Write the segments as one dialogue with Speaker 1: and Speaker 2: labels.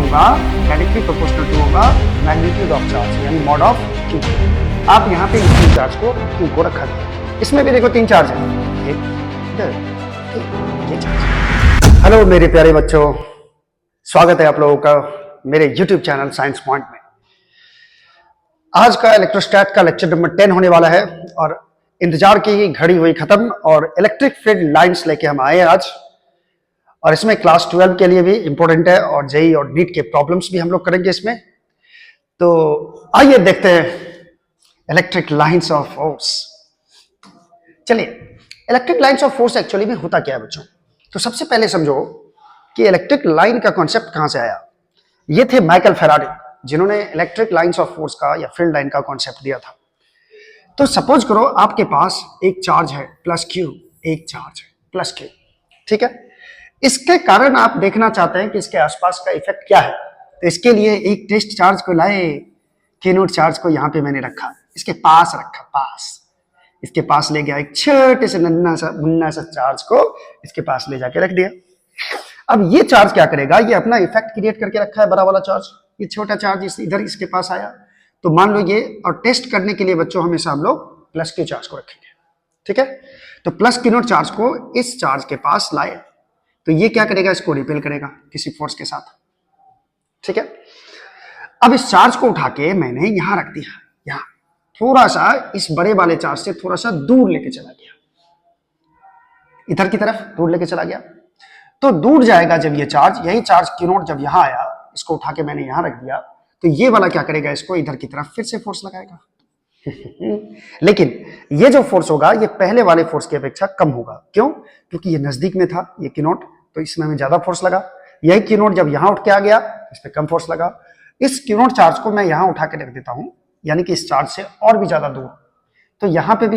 Speaker 1: होगा directly proportional to होगा magnitude of charge यानी मॉड ऑफ क्यू। आप यहाँ पे इस चार्ज को क्यू को रखा गया। इसमें भी देखो 3 चार्ज है, एक इधर, ये चार्ज। हेलो मेरे प्यारे बच्चों, स्वागत है आप लोगों का मेरे YouTube चैनल साइंस पॉइंट में। आज का इलेक्ट्रोस्टैट का लेक्चर नंबर 10 होने वाला है और इंतजार की घड़ी हुई खत्म और इलेक्ट्रिक फील्ड लाइंस लेके हम आए आज। और इसमें क्लास 12 के लिए भी इंपॉर्टेंट है और जेई और नीट के प्रॉब्लम्स भी हम लोग करेंगे इसमें। तो आइए देखते हैं इलेक्ट्रिक लाइंस ऑफ फोर्स। चलिए, electric lines of force actually में होता क्या है बच्चों? तो सबसे पहले समझो कि इलेक्ट्रिक लाइन का कॉन्सेप्ट कहां से आया। ये थे माइकल फेराडे, जिन्होंने इलेक्ट्रिक लाइंस ऑफ फोर्स का या फील्ड लाइन का कॉन्सेप्ट दिया था। तो सपोज करो आपके पास एक चार्ज है प्लस क्यू, एक चार्ज है प्लस क्यू, ठीक है। इसके कारण आप देखना चाहते हैं कि इसके आसपास का इफेक्ट क्या है। तो इसके लिए एक टेस्ट चार्ज को लाए, के नोट चार्ज को यहां पे मैंने रखा, इसके पास रखा, पास इसके पास ले गया, एक छोटे से नन्ना सा चार्ज को इसके पास ले जाके रख दिया। अब ये चार्ज क्या करेगा, ये अपना इफेक्ट क्रिएट करके रखा है बड़ा वाला चार्ज। ये छोटा चार्ज इधर इसके पास आया, तो मान लो ये, और टेस्ट करने के लिए बच्चों हमेशा हम लोग प्लस क्यू चार्ज को रखेंगे, ठीक है। तो प्लस क्यू नोट चार्ज को इस चार्ज के पास लाए, तो ये क्या करेगा, इसको रिपेल करेगा किसी फोर्स के साथ, ठीक है। अब इस चार्ज को उठा के मैंने यहां रख दिया, यहां थोड़ा सा इस बड़े वाले चार्ज से थोड़ा सा दूर लेके चला गया, इधर की तरफ दूर लेके चला गया। तो दूर जाएगा जब ये चार्ज, यही चार्ज क्यू नोट जब यहां आया, इसको उठा के मैंने यहां रख दिया, तो ये वाला क्या करेगा, इसको इधर की तरफ फिर से फोर्स लगाएगा। लेकिन ये जो फोर्स होगा ये पहले वाले फोर्स की अपेक्षा कम होगा। क्यों? क्योंकि ये नजदीक में था ये क्यू नोट, तो इसमें हमें ज्यादा फोर्स लगा। यही क्यू नोट जब यहां उठ के आ गया, इस पे कम फोर्स लगा। इस क्यू नोट चार्ज को मैं यहां उठा के रख देता हूं, यानी कि इस चार्ज से और भी ज्यादा दूर, तो यहां पे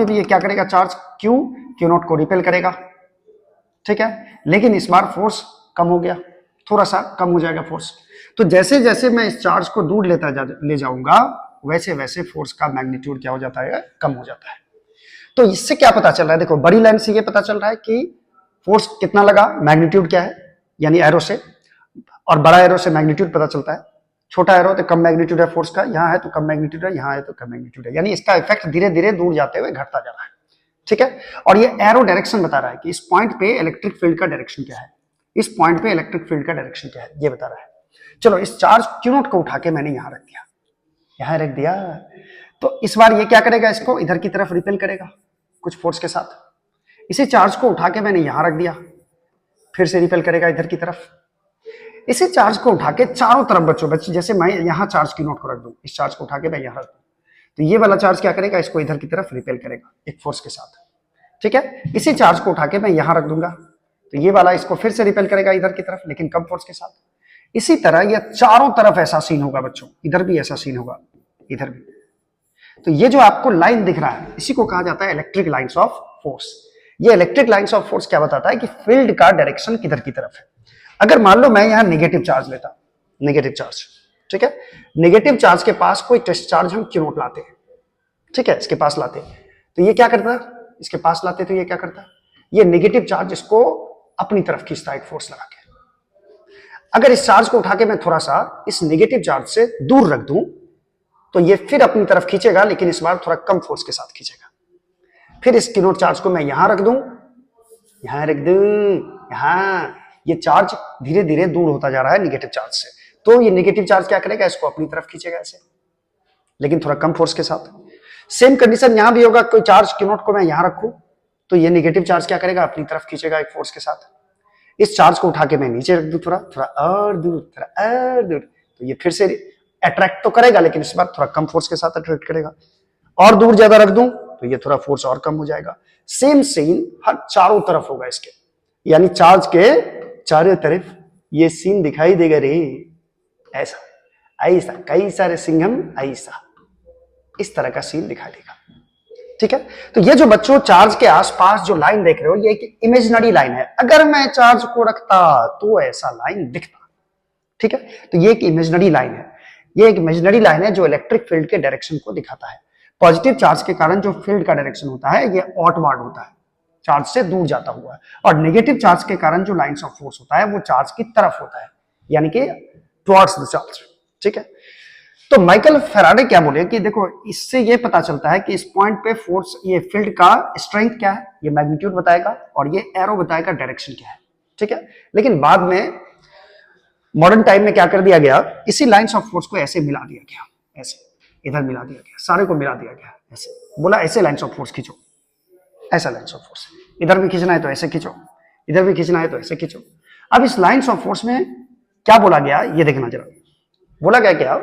Speaker 1: भी ये क्या करेगा, चार्ज क्यू नोट को रिपेल करेगा, ठीक है। लेकिन इस बार फोर्स कम हो गया, थोड़ा सा कम हो जाएगा फोर्स। तो जैसे जैसे मैं इस चार्ज को दूर ले जाऊंगा, वैसे वैसे फोर्स का मैग्नीट्यूड क्या हो जाता है, कम हो जाता है। तो इससे क्या पता चल रहा है, देखो बड़ी लाइन से ये पता चल रहा है कि फोर्स कितना लगा, मैग्नीट्यूड क्या है, यानी एरो से, और बड़ा एरो से मैग्नीट्यूड पता चलता है। छोटा एरो तो कम मैग्नीट्यूड है फोर्स का, यहाँ है तो कम मैग्नीट्यूड है, यहाँ है तो कम मैग्नीट्यूड है, यानी इसका इफेक्ट धीरे धीरे दूर जाते हुए घटता जा रहा है, ठीक है। और ये एरो डायरेक्शन बता रहा है कि इस पॉइंट पे इलेक्ट्रिक फील्ड का डायरेक्शन क्या है, इस पॉइंट पे इलेक्ट्रिक फील्ड का डायरेक्शन क्या है, ये बता रहा है। चलो, इस चार्ज क्यू नोट को उठा के मैंने यहां रख दिया, यहां रख दिया। तो इस बार ये क्या करेगा, इसको इधर की तरफ रिपेल करेगा कुछ फोर्स के साथ। इसी चार्ज को उठा के मैंने यहां रख दिया, फिर से रिपेल करेगा इधर की तरफ। इसी चार्ज को उठा के चारों तरफ बच्चों, जैसे मैं यहां चार्ज क्यू नोट को रख दूं, इस चार्ज को उठा के मैं यहां रख दूं, तो ये वाला चार्ज क्या करेगा, इसको इधर की तरफ रिपेल करेगा एक फोर्स के साथ, ठीक है। इसी चार्ज को उठा के मैं यहां रख दूंगा, तो ये वाला इसको फिर से रिपेल करेगा इधर की तरफ, लेकिन कम फोर्स के साथ। इसी तरह ये चारों तरफ ऐसा सीन होगा बच्चों, इधर भी ऐसा सीन होगा, इधर भी। तो ये जो आपको लाइन दिख रहा है, इसी को कहा जाता है इलेक्ट्रिक लाइंस ऑफ फोर्स। ये इलेक्ट्रिक लाइंस ऑफ फोर्स क्या बताता है कि फील्ड का डायरेक्शन किधर की तरफ है। अगर मान लो मैं यहां नेगेटिव चार्ज लेता, नेगेटिव चार्ज, ठीक है, नेगेटिव चार्ज के पास कोई टेस्ट चार्ज हम क्यू नोट लाते हैं, ठीक है, इसके पास लाते, तो ये क्या करता है, इसके पास लाते तो ये क्या करता है, ये नेगेटिव चार्ज इसको अपनी तरफ खींचता है एक फोर्स लगा के। अगर इस चार्ज को उठा के मैं थोड़ा सा इस नेगेटिव चार्ज से दूर रख दूं, तो ये फिर अपनी तरफ खींचेगा, लेकिन इस बार थोड़ा कम फोर्स के साथ खींचेगा। फिर इस क्यू नोट चार्ज को मैं यहां रख दूं, यहां रख दूं, यहां, ये चार्ज धीरे धीरे दूर होता जा रहा है नेगेटिव चार्ज से, तो ये नेगेटिव चार्ज क्या करेगा, इसको अपनी तरफ खींचेगा ऐसे, लेकिन थोड़ा कम फोर्स के साथ। सेम कंडीशन यहां भी होगा, कोई चार्ज क्यू नोट को मैं यहां रखूं, तो ये नेगेटिव चार्ज क्या करेगा, अपनी तरफ खींचेगा एक फोर्स के साथ। इस चार्ज को उठा के मैं नीचे रख दूं, थोड़ा थोड़ा और दूर, थोड़ा और दूर, तो ये फिर से अट्रैक्ट तो करेगा, लेकिन इस बार थोड़ा कम फोर्स के साथ अट्रैक्ट करेगा। और दूर ज्यादा रख दूं तो ये थोड़ा फोर्स और कम हो जाएगा। सेम सीन हर चारों तरफ होगा इसके, यानी चार्ज के चारों तरफ ये सीन दिखाई देगा रे, ऐसा ऐसा, कई सारे सिंघम ऐसा, इस तरह का सीन दिखाई देगा, ठीक है। तो ये जो बच्चों चार्ज के आसपास जो लाइन देख रहे हो, ये एक इमेजिनरी लाइन है। अगर मैं चार्ज को रखता तो ऐसा लाइन दिखता, ठीक है। तो ये एक इमेजिनरी लाइन है, ये एक इमेजिनरी लाइन है जो इलेक्ट्रिक फील्ड के डायरेक्शन को दिखाता है। पॉजिटिव चार्ज के कारण जो फील्ड का डायरेक्शन होता है ये आउटवर्ड होता है, चार्ज से दूर जाता हुआ है, और नेगेटिव चार्ज के कारण जो लाइंस ऑफ फोर्स होता है वो चार्ज की तरफ होता है, यानी कि टुवर्ड्स द चार्ज। ठीक है, तो माइकल फैराडे क्या बोले कि देखो इससे ये पता चलता है कि इस पॉइंट पे फोर्स, ये फील्ड का स्ट्रेंथ क्या है, ये मैग्नीट्यूड बताएगा और ये एरो बताएगा डायरेक्शन क्या है। ठीक है, लेकिन बाद में मॉडर्न टाइम में क्या कर दिया गया, इसी लाइंस ऑफ फोर्स को ऐसे मिला दिया गया, ऐसे इधर मिला दिया गया, सारे को मिला दिया गया, ऐसे बोला ऐसे लाइंस ऑफ फोर्स खींचो, ऐसा लाइंस ऑफ फोर्स, इधर भी खींचना है तो ऐसे खींचो, इधर भी खींचना है तो ऐसे खींचो। अब इस लाइंस ऑफ फोर्स में क्या बोला गया ये देखना जरा, बोला गया क्या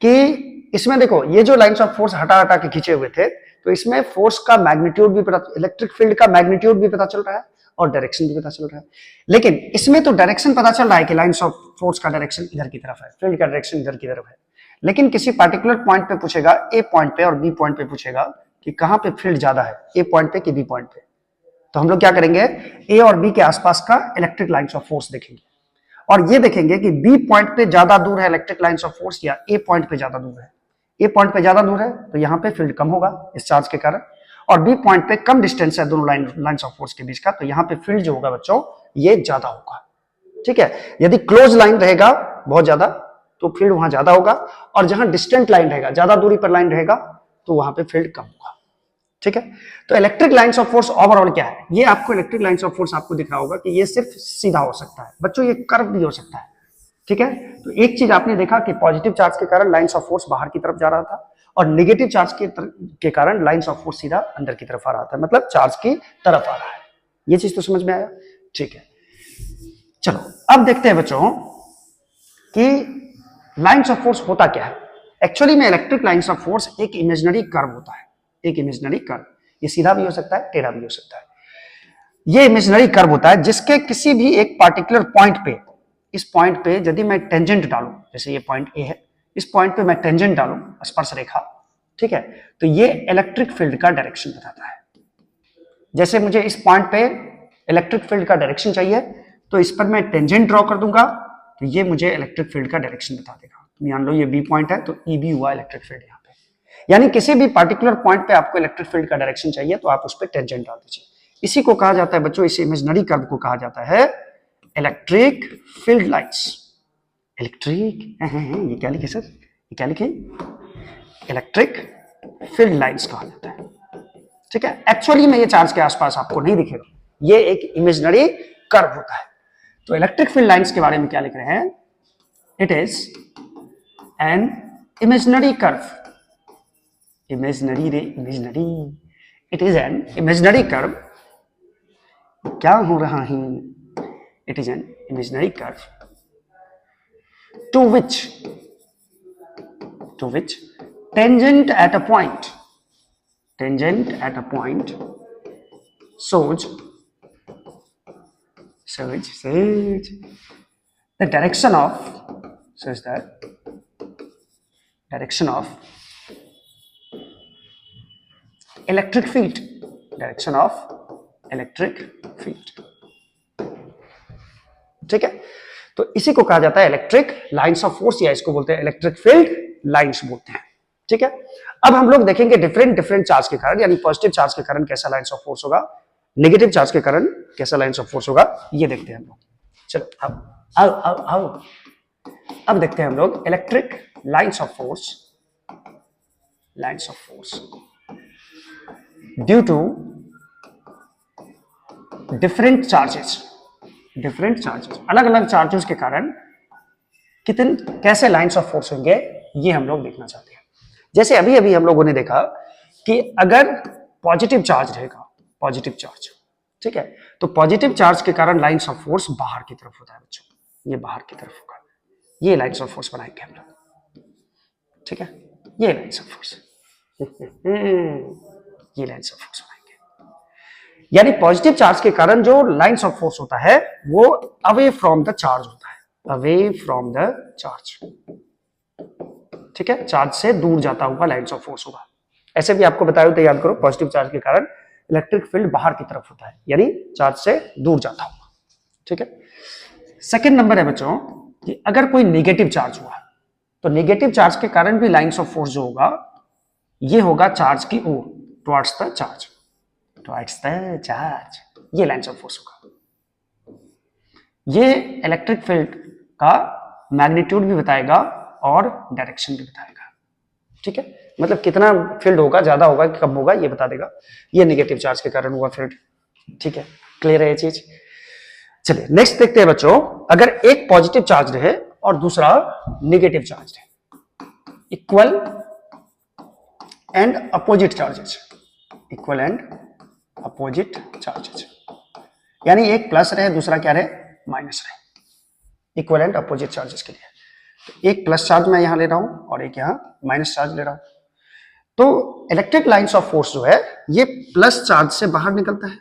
Speaker 1: कि इसमें देखो ये जो लाइंस ऑफ फोर्स हटा हटा के खींचे हुए थे, तो इसमें फोर्स का मैग्नीट्यूड भी पता, इलेक्ट्रिक फील्ड का मैग्नीट्यूड भी पता चल रहा है और डायरेक्शन भी पता चल रहा है। लेकिन इसमें तो डायरेक्शन पता चल रहा है कि लाइंस ऑफ फोर्स का डायरेक्शन इधर की तरफ है, फील्ड का डायरेक्शन इधर की तरफ है। लेकिन किसी पार्टिकुलर पॉइंट पे पूछेगा, ए पॉइंट पे और बी पॉइंट पे पूछेगा कि कहां पे फील्ड ज्यादा है, ए पॉइंट पे कि बी पॉइंट पे, तो हम लोग क्या करेंगे, ए और बी के आसपास का इलेक्ट्रिक लाइंस ऑफ फोर्स देखेंगे और ये देखेंगे कि बी पॉइंट पे ज्यादा दूर है इलेक्ट्रिक लाइंस ऑफ फोर्स या ए पॉइंट पे ज्यादा दूर है। ए पॉइंट पे ज्यादा दूर है तो यहाँ पे फील्ड कम होगा इस चार्ज के कारण, और बी पॉइंट पे कम डिस्टेंस है दोनों लाइंस ऑफ फोर्स के बीच का, तो यहाँ पे फील्ड जो होगा बच्चों ये ज्यादा होगा। ठीक है, यदि क्लोज लाइन रहेगा बहुत ज्यादा तो फील्ड वहां ज्यादा होगा, और जहां डिस्टेंट लाइन रहेगा, ज्यादा दूरी पर लाइन रहेगा तो वहां पे फील्ड कम होगा। ठीक है, तो electric lines of force overall क्या है, ये आपको इलेक्ट्रिक लाइंस ऑफ फोर्स आपको दिख रहा होगा कि ये सिर्फ सीधा हो सकता है बच्चों, ये कर्व भी हो सकता है। ठीक है, तो एक चीज आपने देखा कि पॉजिटिव चार्ज के कारण लाइंस ऑफ फोर्स बाहर की तरफ जा रहा था और नेगेटिव चार्ज के कारण लाइंस ऑफ फोर्स सीधा अंदर की तरफ आ रहा था, मतलब चार्ज की तरफ आ रहा है। ये चीज तो समझ में आया। ठीक है, चलो अब देखते हैं बच्चों कि लाइंस ऑफ फोर्स होता क्या है। एक्चुअली में इलेक्ट्रिक लाइंस ऑफ फोर्स एक इमेजिनरी कर्व होता है, एक इमेजिनरी कर्व, ये सीधा भी हो सकता है टेढ़ा भी हो सकता है। ये इमेजिनरी कर्व होता है जिसके किसी भी एक पार्टिकुलर पॉइंट पे, इस पॉइंट पे यदि मैं टेंजेंट डालूं, जैसे ये पॉइंट ए है, इस पॉइंट पे मैं टेंजेंट डालूं, स्पर्श रेखा, ठीक है, तो ये इलेक्ट्रिक फील्ड का डायरेक्शन बताता है। जैसे मुझे इस पॉइंट पे इलेक्ट्रिक फील्ड का डायरेक्शन चाहिए तो इस पर मैं टेंजेंट ड्रॉ कर दूंगा तो ये मुझे इलेक्ट्रिक फील्ड का डायरेक्शन बता देगा। मान लो ये बी पॉइंट है तो ई बी हुआ इलेक्ट्रिक फील्ड यहाँ पे। यानी किसी भी पार्टिकुलर पॉइंट पे आपको इलेक्ट्रिक फील्ड का डायरेक्शन चाहिए तो आप उस पर टेंजेंट डाल दीजिए। इसी को कहा जाता है बच्चों, इस इमेजिनरी कर्व को कहा जाता है इलेक्ट्रिक फील्ड लाइंस। इलेक्ट्रिक ये क्या लिखे सर, ये क्या लिखे, इलेक्ट्रिक फील्ड लाइंस कहा जाता है। ठीक है, एक्चुअली में ये चार्ज के आसपास आपको नहीं दिखेगा, ये एक इमेजिनरी कर्व होता है। तो इलेक्ट्रिक फील्ड लाइंस के बारे में क्या लिख रहे हैं, it is an imaginary curve, imaginary ray imaginary, it is an imaginary curve, क्या हो रहा है, it is an imaginary curve to which tangent at a point shows the direction of electric field, ठीक है। तो इसी को कहा जाता है इलेक्ट्रिक लाइंस ऑफ फोर्स, या इसको बोलते हैं इलेक्ट्रिक फील्ड लाइंस बोलते हैं। ठीक है, अब हम लोग देखेंगे डिफरेंट चार्ज के कारण, यानी पॉजिटिव चार्ज के कारण कैसा लाइंस ऑफ फोर्स होगा, नेगेटिव चार्ज के कारण कैसा लाइंस ऑफ फोर्स होगा, ये देखते हैं हम लोग। चलो अब देखते हैं हम लोग electric lines of force due to different charges, अलग अलग चार्जेस के कारण कैसे लाइंस ऑफ फोर्स होंगे, ये हम लोग देखना चाहते हैं। जैसे अभी हम लोगों ने देखा कि अगर पॉजिटिव चार्ज रहेगा, पॉजिटिव चार्ज, ठीक है, तो पॉजिटिव चार्ज के कारण लाइंस ऑफ फोर्स बाहर की तरफ होता है बच्चों, ये बाहर की तरफ होगा, ये लाइंस ऑफ फोर्स बनाएंगे हम लोग। ठीक है, ये लाइंस ऑफ फोर्स ये लाइंस ऑफ फोर्स बनाएंगे। यानी पॉजिटिव चार्ज के कारण जो लाइंस ऑफ फोर्स होता है वो अवे फ्रॉम द चार्ज होता है, अवे फ्रॉम द चार्ज। ठीक है, चार्ज से दूर जाता हुआ लाइंस ऑफ फोर्स होगा। ऐसे भी आपको बताया तो याद करो, पॉजिटिव चार्ज के कारण इलेक्ट्रिक फील्ड बाहर की तरफ होता है, यानी चार्ज से दूर जाता हुआ। ठीक है, सेकेंड नंबर है बच्चों कि अगर कोई नेगेटिव चार्ज हुआ तो नेगेटिव चार्ज के कारण भी लाइंस ऑफ फोर्स जो होगा ये होगा चार्ज की ओर, टुवर्ड्स द चार्ज, ये लाइंस ऑफ फोर्स होगा। ये इलेक्ट्रिक फील्ड का मैग्नीट्यूड भी बताएगा और डायरेक्शन भी बताएगा। ठीक है, मतलब कितना फील्ड होगा, ज्यादा होगा कि कम होगा, ये बता देगा। ये नेगेटिव चार्ज के कारण हुआ फील्ड। ठीक है, क्लियर है ये चीज। चलिए नेक्स्ट देखते हैं बच्चों, अगर एक पॉजिटिव चार्ज रहे और दूसरा नेगेटिव चार्ज रहे, equal and opposite charges, equal and opposite charges, यानी एक प्लस रहे दूसरा क्या रहे, माइनस रहे, इक्वल एंड अपोजिट चार्जेस के लिए। तो एक प्लस चार्ज मैं यहां ले रहा हूं और एक यहां माइनस चार्ज ले रहा हूं। तो इलेक्ट्रिक लाइंस ऑफ फोर्स जो है ये प्लस चार्ज से बाहर निकलता है,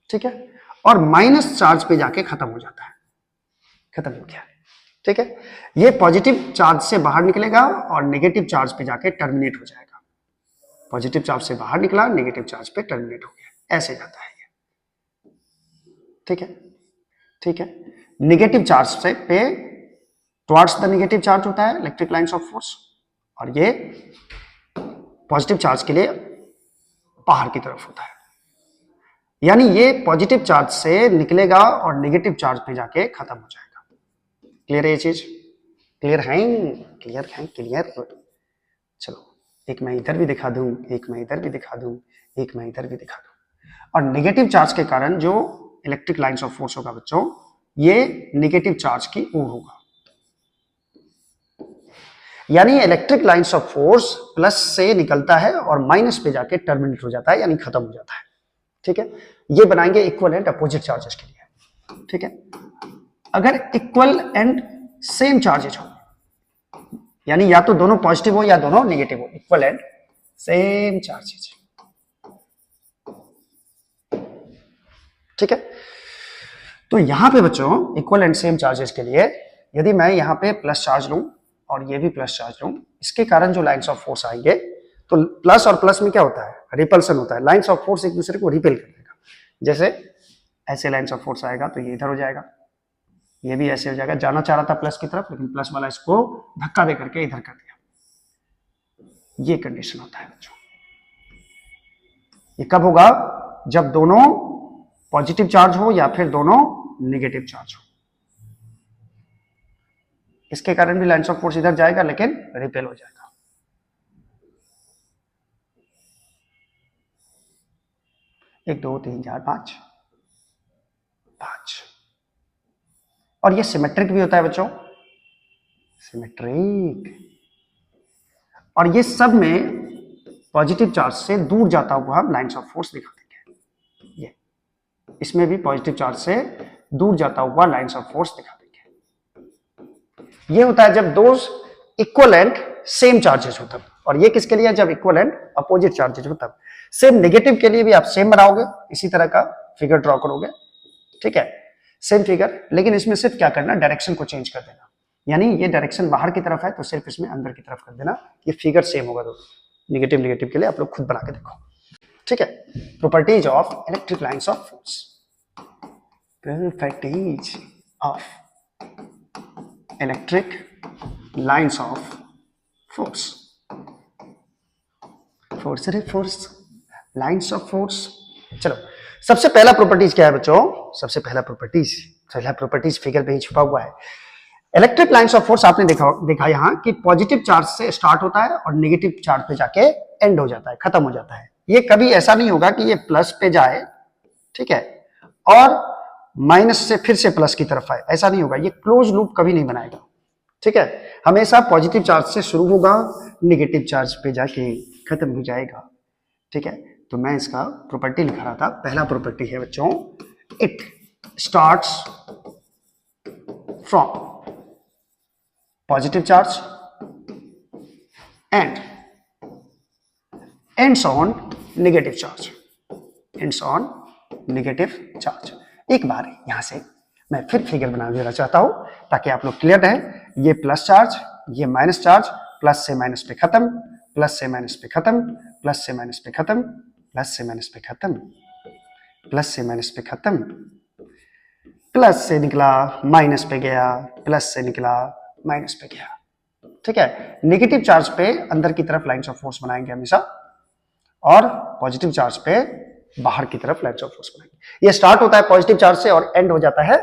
Speaker 1: ठीक है, और माइनस चार्ज पे जाके खत्म हो जाता है, खत्म हो गया। ठीक है, ये पॉजिटिव चार्ज से बाहर निकलेगा और नेगेटिव चार्ज पे जाके टर्मिनेट हो जाएगा। पॉजिटिव चार्ज से बाहर निकला, नेगेटिव चार्ज पे टर्मिनेट हो गया, ऐसे जाता है ये। ठीक है, ठीक है, नेगेटिव चार्ज से पे टुवर्ड्स द नेगेटिव चार्ज होता है इलेक्ट्रिक लाइंस ऑफ फोर्स, और ये पॉजिटिव चार्ज के लिए बाहर की तरफ होता है। यानी ये पॉजिटिव चार्ज से निकलेगा और नेगेटिव चार्ज पे जाके खत्म हो जाएगा। क्लियर है ये चीज? क्लियर है? क्लियर है? क्लियर। चलो एक मैं इधर भी दिखा दूं, एक मैं इधर भी दिखा दूं, एक मैं इधर भी दिखा दूं। और नेगेटिव चार्ज के कारण जो इलेक्ट्रिक लाइंस ऑफ फोर्स होगा बच्चों, ये नेगेटिव चार्ज की ओर होगा। यानी electric lines of force plus से निकलता है और माइनस पे जाके टर्मिनेट हो जाता है, यानी खत्म हो जाता है। ठीक है, ये बनाएंगे इक्वल एंड अपोजिट चार्जेस के लिए। ठीक है, अगर इक्वल एंड सेम चार्जेस हो, यानी या तो दोनों पॉजिटिव हो या दोनों नेगेटिव हो, इक्वल एंड सेम चार्जेस। ठीक है, तो यहां पे बच्चों इक्वल एंड सेम चार्जेस के लिए यदि मैं यहां पे प्लस चार्ज लूं और ये भी प्लस चार्ज लूं, इसके कारण जो लाइंस ऑफ फोर्स आएंगे, तो प्लस और प्लस में क्या होता है, रिपल्सन होता है। लाइंस ऑफ फोर्स एक दूसरे को रिपेल कर देगा। जैसे ऐसे लाइंस ऑफ फोर्स आएगा तो ये इधर हो जाएगा, ये भी ऐसे हो जाएगा। जाना चाह रहा था प्लस की तरफ, लेकिन प्लस वाला इसको धक्का दे करके इधर कर दिया। ये कंडीशन होता है बच्चों। ये कब होगा? जब दोनों पॉजिटिव चार्ज हो या फिर दोनों नेगेटिव चार्ज हो। इसके कारण भी लाइंस ऑफ फोर्स इधर जाएगा लेकिन रिपेल हो जाएगा। एक दो तीन चार पांच, पांच। और ये सिमेट्रिक भी होता है बच्चों, सिमेट्रिक। और ये सब में पॉजिटिव चार्ज से दूर जाता हुआ हम लाइंस ऑफ फोर्स दिखा देंगे। ये इसमें भी पॉजिटिव चार्ज से दूर जाता हुआ लाइंस ऑफ फोर्स दिखा देंगे। ये होता है जब दो इक्वल एंड सेम चार्जेस हो तब। और ये किसके लिए? जब इक्वल एंड अपोजिट चार्जेस हो तब। सेम नेगेटिव के लिए भी आप सेम बनाओगे, इसी तरह का फिगर ड्रॉ करोगे। ठीक है, सेम फिगर, लेकिन इसमें सिर्फ क्या करना, डायरेक्शन को चेंज कर देना। यानी ये डायरेक्शन बाहर की तरफ है तो सिर्फ इसमें अंदर की तरफ कर देना। ये फिगर सेम होगा दोनों। नेगेटिव नेगेटिव के लिए आप लोग खुद बना के देखो। ठीक है, properties of electric lines of force. Properties of electric lines of force. Force रे फोर्स, लाइंस ऑफ फोर्स। चलो सबसे पहला प्रॉपर्टीज क्या है बच्चों? सबसे पहला प्रॉपर्टीज फिगर पे ही छुपा हुआ है। इलेक्ट्रिक लाइंस ऑफ फोर्स आपने देखा यहां कि पॉजिटिव चार्ज से स्टार्ट होता है और नेगेटिव चार्ज पे जाके एंड हो जाता है, खत्म हो जाता है। ये कभी ऐसा नहीं होगा कि ये प्लस पे जाए, ठीक है, और माइनस से फिर से प्लस की तरफ आए, ऐसा नहीं होगा। ये क्लोज लूप कभी नहीं बनाएगा। ठीक है, हमेशा पॉजिटिव चार्ज से शुरू होगा, नेगेटिव चार्ज पे जाके खत्म हो जाएगा। ठीक है, तो मैं इसका प्रॉपर्टी लिखा रहा था। पहला प्रॉपर्टी है बच्चों, it starts from positive charge and ends on negative charge, ends on negative charge. एक बार यहां से मैं फिर फिगर बना देना चाहता हूं ताकि आप लोग क्लियर रहे। ये प्लस चार्ज, ये माइनस चार्ज, प्लस से माइनस पे खत्म, प्लस से माइनस पे खत्म, प्लस से माइनस पे खत्म, प्लस से माइनस पे खत्म, प्लस से माइनस पे खत्म, प्लस से निकला माइनस पे गया, प्लस से निकला माइनस पे गया। ठीक है, नेगेटिव चार्ज पे अंदर की तरफ लाइंस ऑफ फोर्स बनाएंगे हमेशा, और पॉजिटिव चार्ज पे बाहर की तरफ लाइंस ऑफ फोर्स बनाएंगे। ये स्टार्ट होता है पॉजिटिव चार्ज से और एंड हो जाता है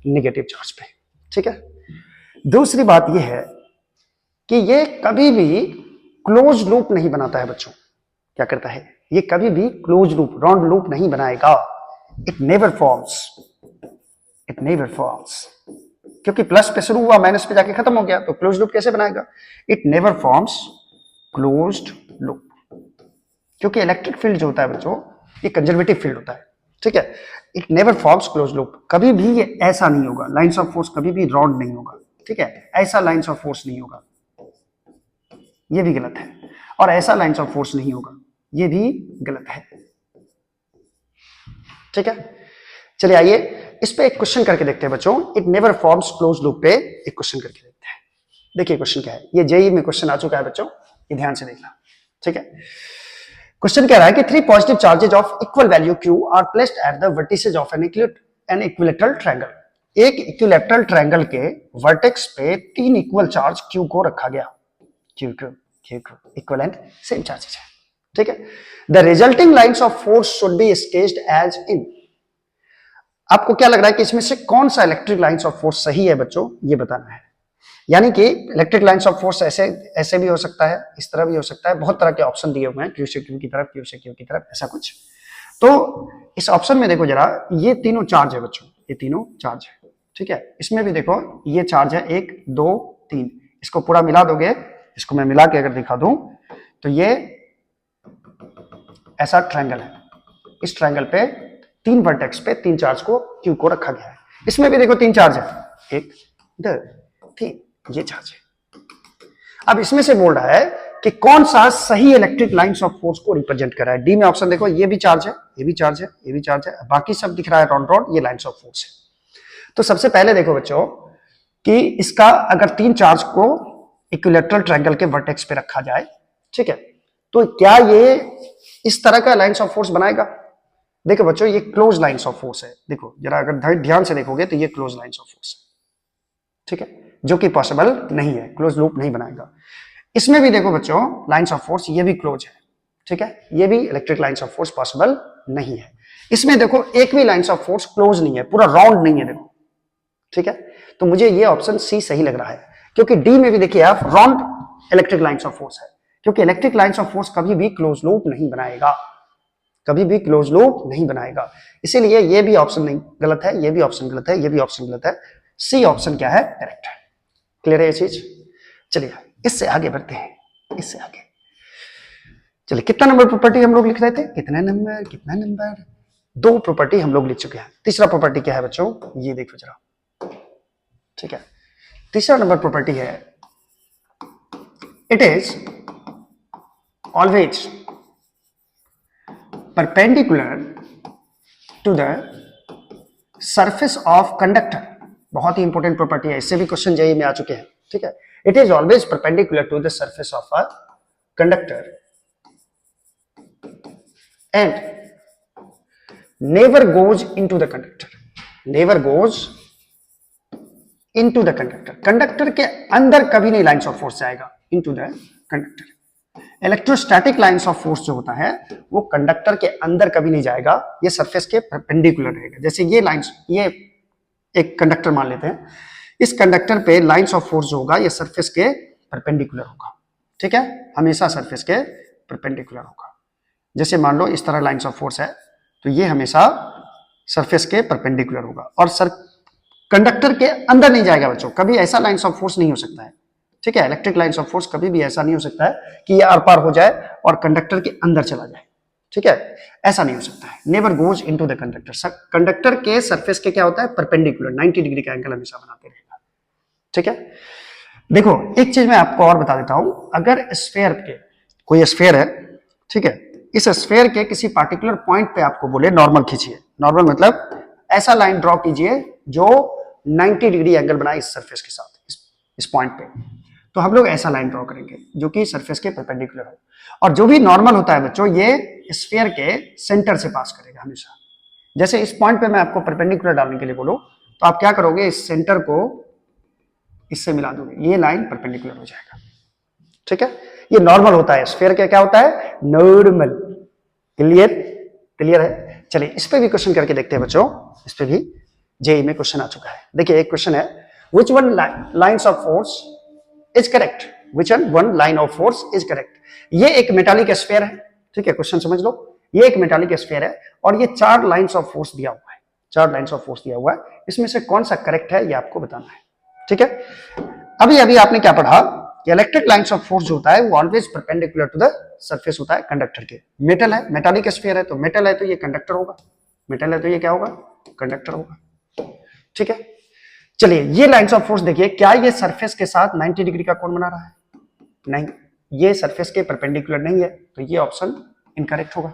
Speaker 1: नेगेटिव चार्ज पे। ठीक है, दूसरी बात यह है कि ये कभी भी क्लोज लूप नहीं बनाता है बच्चों। क्या करता है? ये कभी भी क्लोज लूप, राउंड लूप नहीं बनाएगा। It never forms, it never forms, क्योंकि प्लस पे शुरू हुआ माइनस पे जाके खत्म हो गया, तो क्लोज लूप कैसे बनाएगा? It never forms closed loop, क्योंकि इलेक्ट्रिक फील्ड जो होता है बच्चों ये कंजर्वेटिव फील्ड होता है, ठीक है। It never forms close loop, कभी भी ये ऐसा नहीं होगा, लाइंस ऑफ फोर्स कभी भी राउंड नहीं होगा, ठीक है। ऐसा लाइंस ऑफ फोर्स नहीं होगा, ये भी गलत है, और ऐसा लाइंस ऑफ फोर्स नहीं होगा, ये भी गलत है, ठीक है। चलिए आइए इस पे एक क्वेश्चन करके देखते हैं बच्चों। It never forms close loop पे एक क्वेश्चन करके देखते हैं। देखिए क्वेश्चन क्या है, ये जेईई में क्वेश्चन आ चुका है बच्चों, ये ध्यान से देखना, ठीक है। क्वेश्चन कह रहा है कि 3 positive charges of equal value Q are placed at the vertices of an equilateral triangle. एक इक्विलैटरल ट्रायंगल के वर्टेक्स पे 3 इक्वल चार्ज Q को रखा गया, Q equal and same charges है, ठीक है। The resulting lines of force should be sketched as in. आपको क्या लग रहा है कि इसमें से कौन सा इलेक्ट्रिक लाइंस ऑफ फोर्स सही है बच्चों, ये बताना है। यानी कि इलेक्ट्रिक लाइंस ऑफ फोर्स ऐसे ऐसे भी हो सकता है, इस तरह भी हो सकता है, बहुत तरह के ऑप्शन दिए हुए हैं, Q से Q की तरफ, Q से Q की तरफ, ऐसा कुछ। तो इस ऑप्शन में देखो जरा, ये तीनों चार्ज है बच्चों, ये तीनों चार्ज है, ठीक है। इसमें भी देखो ये चार्ज है 1 2 3, इसको पूरा मिला दोगे, इसको मैं मिला के अगर दिखा दूं तो ये ऐसा ट्रायंगल है। इस ट्रायंगल पे 3 वर्टेक्स पे 3 चार्ज को Q को रखा गया है। इसमें भी देखो 3 चार्ज है, 1 2 3, ये चार्ज है। अब इसमें से बोल रहा है कि कौन सा सही इलेक्ट्रिक लाइंस ऑफ फोर्स को रिप्रेजेंट कर रहा है। डी में ऑप्शन देखो, ये भी चार्ज है, ये भी चार्ज है, ये भी चार्ज है, बाकी सब दिख रहा है राउंड राउंड, ये लाइंस ऑफ फोर्स है। तो सबसे पहले देखो बच्चों कि इसका अगर 3 चार्ज को इक्विलैटरल ट्रायंगल के वर्टेक्स पे रखा जाए, ठीक है, तो क्या ये इस तरह का लाइंस ऑफ फोर्स बनाएगा? देखो बच्चों ये क्लोज लाइंस ऑफ फोर्स है, देखो जरा अगर ध्यान से देखोगे तो ये क्लोज लाइंस ऑफ फोर्स है, ठीक है, जो कि पॉसिबल नहीं है, क्लोज लूप नहीं बनाएगा। इसमें भी देखो बच्चों लाइंस ऑफ फोर्स ये भी क्लोज है, ठीक है, ये भी electric lines of force possible नहीं है। इसमें देखो एक भी लाइंस ऑफ फोर्स क्लोज नहीं है, पूरा राउंड नहीं है, देखो, ठीक है। तो मुझे ये ऑप्शन सी सही लग रहा है, क्योंकि डी में भी देखिए आप round electric lines of force है, क्योंकि इलेक्ट्रिक लाइंस ऑफ फोर्स कभी भी क्लोज लूप नहीं बनाएगा, कभी भी क्लोज लूप नहीं बनाएगा। इसीलिए ये भी ऑप्शन नहीं गलत है, ये भी ऑप्शन गलत है, ये भी ऑप्शन गलत है, सी ऑप्शन क्या है? करेक्ट है। क्लियर है ये चीज? चलिए इससे आगे बढ़ते हैं, इससे आगे चलिए। कितना नंबर प्रॉपर्टी हम लोग लिख रहे थे? कितना नंबर 2 प्रॉपर्टी हम लोग लिख चुके हैं। तीसरा प्रॉपर्टी क्या है बच्चों? ये देखो जरा, ठीक है। तीसरा नंबर प्रॉपर्टी है, it is always perpendicular to the surface of conductor. बहुत ही इंपॉर्टेंट प्रॉपर्टी है, इससे भी क्वेश्चन जेईई में आ चुके हैं, ठीक है। It is always perpendicular to the surface of a conductor and never goes into the conductor, never goes into the conductor. Conductor के अंदर कभी नहीं लाइंस ऑफ फोर्स जाएगा into the conductor. Electrostatic lines of force जो होता है वो conductor के अंदर कभी नहीं जाएगा, ये सरफेस के परपेंडिकुलर रहेगा। जैसे ये लाइंस, ये एक कंडक्टर मान लेते हैं, इस कंडक्टर पे लाइंस ऑफ फोर्स जो होगा ये सरफेस के परपेंडिकुलर होगा, ठीक है, हमेशा सरफेस के परपेंडिकुलर होगा। जैसे मान लो इस तरह लाइंस ऑफ फोर्स है तो ये हमेशा सरफेस के परपेंडिकुलर होगा, और कंडक्टर के अंदर नहीं जाएगा बच्चों, कभी ऐसा लाइंस ऑफ फोर्स नहीं हो सकता है, ठीक है। इलेक्ट्रिक लाइंस ऑफ फोर्स कभी भी ऐसा नहीं हो सकता है कि ये आर पार हो जाए और कंडक्टर के अंदर चला जाए, ठीक है, ऐसा नहीं हो सकता है। Never goes into the conductor. Conductor के सरफेस के क्या होता है? परपेंडिकुलर, 90 डिग्री का एंगल हमेशा बनाते रहेगा, ठीक है। देखो एक चीज मैं आपको और बता देता हूं, अगर स्फीयर के, कोई स्फीयर है, ठीक है, इस स्फीयर के किसी पार्टिकुलर पॉइंट पे आपको बोले नॉर्मल खींचिए, नॉर्मल मतलब ऐसा लाइन ड्रॉ कीजिए जो 90 डिग्री एंगल बनाए इस सरफेस के साथ, इस पॉइंट पे, तो हम लोग ऐसा लाइन ड्रॉ करेंगे जो कि सरफेस के परपेंडिकुलर हो, और जो भी नॉर्मल होता है बच्चों ये स्फीयर के सेंटर से पास करेगा हमेशा। जैसे इस पॉइंट पे मैं आपको परपेंडिकुलर डालने के लिए बोलूं तो आप क्या करोगे? इस सेंटर को इससे मिला दोगे, ये लाइन परपेंडिकुलर हो जाएगा, ठीक है। ये नॉर्मल होता है, स्फीयर का क्या होता है? नॉर्मल। क्लियर है? चलिए इस पे भी क्वेश्चन करके देखते हैं बच्चों, इस पे भी जेईई में क्वेश्चन आ चुका है। देखिए एक क्वेश्चन है, Which one lines of force is correct? Which one line of force is correct? ये एक मेटालिक स्फीयर है, ठीक है, क्वेश्चन समझ लो, ये एक मेटालिक स्फीयर है और ये 4 लाइंस ऑफ फोर्स दिया हुआ है, 4 लाइंस ऑफ फोर्स दिया हुआ है, इसमें से कौन सा करेक्ट है ये आपको बताना है, ठीक है। अभी अभी आपने क्या पढ़ा कि इलेक्ट्रिक लाइंस ऑफ फोर्स जो होता है वो always perpendicular to the surface होता है कंडक्टर के। मेटल है, मेटालिक स्फीयर है, तो मेटल है तो ये कंडक्टर होगा, मेटल है तो ये क्या होगा, कंडक्टर होगा, ठीक है। चलिए ये लाइंस ऑफ फोर्स देखिए, क्या ये सरफेस के साथ 90 डिग्री का कोण बना रहा है? नहीं, ये सरफेस के परपेंडिकुलर नहीं है, तो ये ऑप्शन इनकरेक्ट होगा।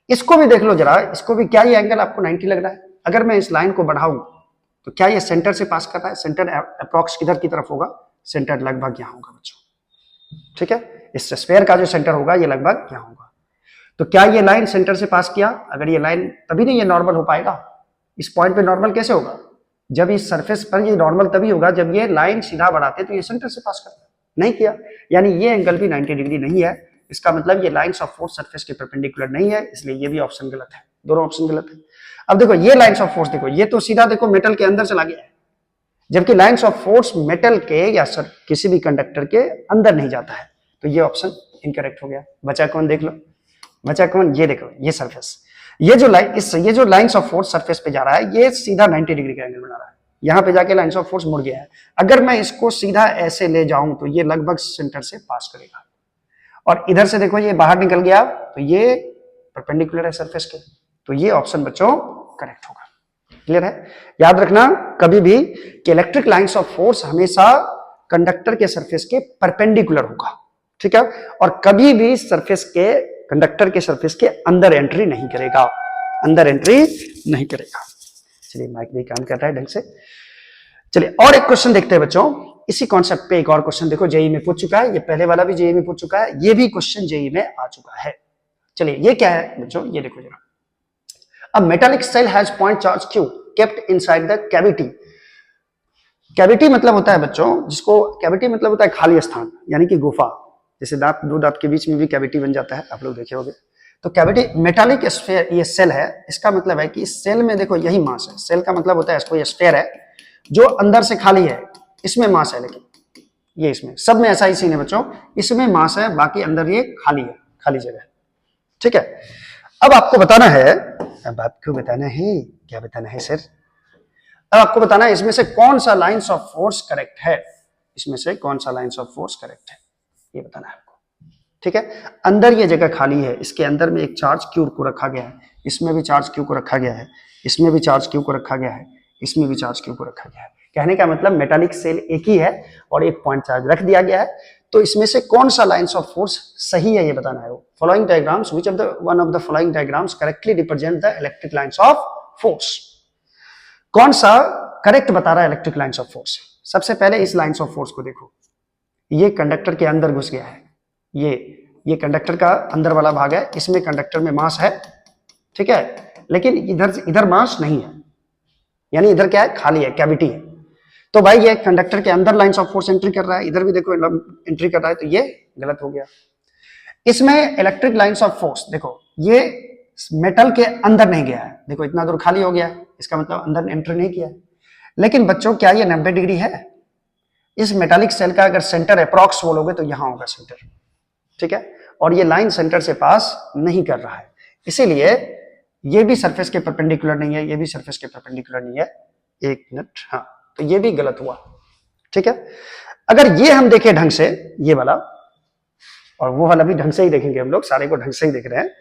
Speaker 1: इसको भी देख लो जरा, इसको भी, क्या ये एंगल आपको 90 लग रहा है? अगर मैं इस लाइन को बढ़ाऊं तो क्या ये सेंटर से पास कर रहा है? सेंटर अप्रॉक्स किधर की तरफ होगा? सेंटर लगभग यहां होगा बच्चों, ठीक है। इस स्फीयर का जो सेंटर होगा ये लगभग यहां होगा। तो क्या ये लाइन सेंटर से पास किया? अगर ये लाइन, तभी नहीं ये नॉर्मल हो पाएगा। इस पॉइंट पे नॉर्मल कैसे होगा? जब इस सरफेस पर ये नॉर्मल तभी होगा जब ये लाइन सीधा बढ़ाते तो ये सेंटर से पास करता, नहीं किया, यानी ये एंगल भी 90 डिग्री नहीं है। इसका मतलब ये लाइंस ऑफ फोर्स सरफेस के परपेंडिकुलर नहीं है, इसलिए ये भी ऑप्शन गलत है, दोनों ऑप्शन गलत है। अब देखो ये लाइंस ऑफ फोर्स देखो, ये तो सीधा देखो मेटल के अंदर चला गया है, जबकि लाइंस ऑफ फोर्स मेटल के या किसी भी कंडक्टर के अंदर नहीं जाता है, तो ये ऑप्शन इनकरेक्ट हो गया। बचा कौन? देख लो, बचा कौन? ये देखो, ये सरफेस, ये जो लाइंस ऑफ फोर्स सरफेस पे जा रहा है ये सीधा 90 डिग्री का एंगल बना रहा है, यहां पे जाके लाइंस ऑफ फोर्स मुड़ गया है। अगर मैं इसको सीधा ऐसे ले जाऊं तो ये लगभग सेंटर से पास करेगा, और इधर से देखो ये बाहर निकल गया तो ये परपेंडिकुलर है सरफेस के, तो ये ऑप्शन बच्चों करेक्ट होगा। क्लियर है? याद रखना कभी भी कि इलेक्ट्रिक लाइंस ऑफ फोर्स हमेशा कंडक्टर के सरफेस के परपेंडिकुलर होगा, ठीक है, और कभी भी सरफेस के, कंडक्टर के सरफेस के अंदर एंट्री नहीं करेगा, अंदर एंट्री नहीं करेगा। चलिए माइक भी काम कर रहा है ढंग से। चलिए और एक क्वेश्चन देखते हैं बच्चों, इसी कॉन्सेप्ट पे एक और क्वेश्चन देखो, जेई में पूछ चुका है, ये पहले वाला भी जेई में पूछ चुका है, ये भी क्वेश्चन जेई में आ चुका है। चलिए ये क्या है बच्चों, ये देखो जरा, a metallic shell has point charge Q kept inside the cavity. Cavity मतलब होता है बच्चों, जिसको कैविटी मतलब होता है खाली स्थान, यानी कि गुफा, जैसे दांत, दो दांत के बीच में भी कैविटी बन जाता है, आप लोग देखे होंगे। तो कैविटी मेटालिक स्फीयर, ये सेल है, इसका मतलब है कि इस सेल में देखो यही मास है, सेल का मतलब होता है इसको, ये स्फीयर है जो अंदर से खाली है, इसमें मास है, लेकिन ये इसमें सब में ऐसा ही सीन है बच्चों, इसमें मास है, बाकी अंदर ये खाली है, खाली जगह, ठीक है। अब आपको बताना है, अब आपको बताना है, क्या बताना है सर? अब आपको बताना है इसमें से कौन सा लाइंस ऑफ फोर्स करेक्ट है, इसमें से कौन सा लाइंस ऑफ फोर्स करेक्ट है, ये बताना है आपको, ठीक है। अंदर ये जगह खाली है, इसके अंदर में एक चार्ज क्यू को रखा गया है, इसमें भी चार्ज क्यू को रखा गया है, इसमें भी चार्ज क्यू को रखा गया है, इसमें भी चार्ज क्यू को रखा गया है। कहने का मतलब मेटालिक सेल एक ही है और एक पॉइंट चार्ज रख दिया गया है, तो इसमें से कौन सा लाइंस ऑफ फोर्स सही है ये बताना है। Following diagrams, which of the one of the following diagrams correctly represent the electric lines of force. कौन सा करेक्ट बता रहा है इलेक्ट्रिक लाइंस ऑफ फोर्स? सबसे पहले इस लाइंस ऑफ फोर्स को देखो, ये कंडक्टर के अंदर घुस गया है, ये कंडक्टर का अंदर वाला भाग है, इसमें कंडक्टर में मास है, ठीक है, लेकिन इधर मास नहीं है, यानी इधर क्या है, खाली है, कैविटी है। तो भाई ये कंडक्टर के अंदर लाइंस ऑफ फोर्स एंट्री कर रहा है, इधर भी देखो एंट्री कर रहा है, तो ये गलत हो गया। इसमें इलेक्ट्रिक लाइंस ऑफ फोर्स देखो, ये मेटल के अंदर नहीं गया है, देखो इतना दूर खाली हो गया है, इसका मतलब अंदर एंट्री नहीं किया है। लेकिन बच्चों क्या ये 90 डिग्री है? इस मेटालिक सेल का अगर सेंटर अप्रॉक्स बोलोगे तो यहां होगा सेंटर, ठीक है, और ये लाइन सेंटर से पास नहीं कर रहा है, इसीलिए ये भी सरफेस के परपेंडिकुलर नहीं है, ये भी सरफेस के परपेंडिकुलर नहीं है। एक मिनट, हाँ, तो ये भी गलत हुआ, ठीक है। अगर ये हम देखें ढंग से, ये वाला और वो वाला भी ढंग से ही देखेंगे हम लोग, सारे को ढंग से ही देख रहे हैं।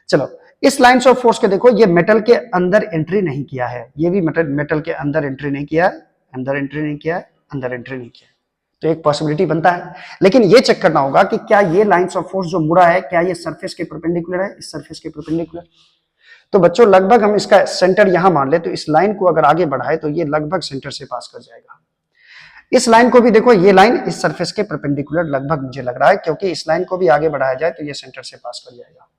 Speaker 1: चलो इस लाइंस ऑफ फोर्स के देखो, ये मेटल के अंदर एंट्री नहीं किया है, ये भी मेटल के अंदर एंट्री नहीं किया है, अंदर एंट्री नहीं किया है, अंदर एंट्री नहीं किया है, तो एक पॉसिबिलिटी बनता है। लेकिन ये चेक करना होगा कि क्या ये लाइंस ऑफ फोर्स जो मुड़ा है, क्या ये सरफेस के परपेंडिकुलर है, इस सरफेस के परपेंडिकुलर। तो बच्चों लगभग हम इसका सेंटर यहां मान ले, तो इस लाइन को अगर आगे बढ़ाए तो ये लगभग सेंटर से पास कर जाएगा। इस लाइन को भी देखो, ये लाइन इस सरफेस के परपेंडिकुलर लगभग मुझे लग रहा है, क्योंकि इस लाइन को भी आगे बढ़ाया जाए तो ये सेंटर से पास कर जाएगा,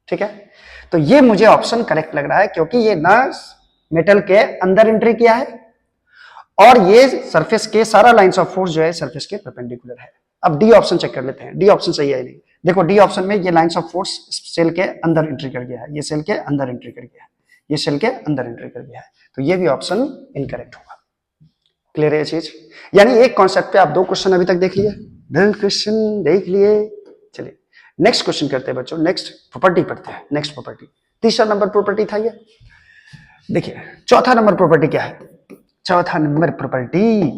Speaker 1: ठीक है। तो ये मुझे ऑप्शन करेक्ट लग रहा है, क्योंकि ये ना मेटल के अंदर एंट्री किया है और ये सरफेस के सारा लाइंस ऑफ फोर्स जो है सरफेस के परपेंडिकुलर है। अब डी ऑप्शन चेक कर लेते हैं, डी ऑप्शन सही है नहीं। देखो डी ऑप्शन में ये लाइंस ऑफ फोर्स सेल के अंदर एंट्री कर गया है, ये सेल के अंदर एंट्री कर गया है, ये सेल के अंदर एंट्री कर गया है, तो ये भी ऑप्शन इनकरेक्ट होगा। क्लियर है ये चीज? यानी एक कॉन्सेप्ट पे आप 2 क्वेश्चन अभी तक देख लिए, 2 क्वेश्चन देख लिए। चलिए नेक्स्ट क्वेश्चन करते हैं बच्चों, नेक्स्ट प्रॉपर्टी पढ़ते हैं। नेक्स्ट प्रॉपर्टी, तीसरा नंबर प्रॉपर्टी था ये। देखिए चौथा नंबर प्रॉपर्टी क्या है? चौथा number property,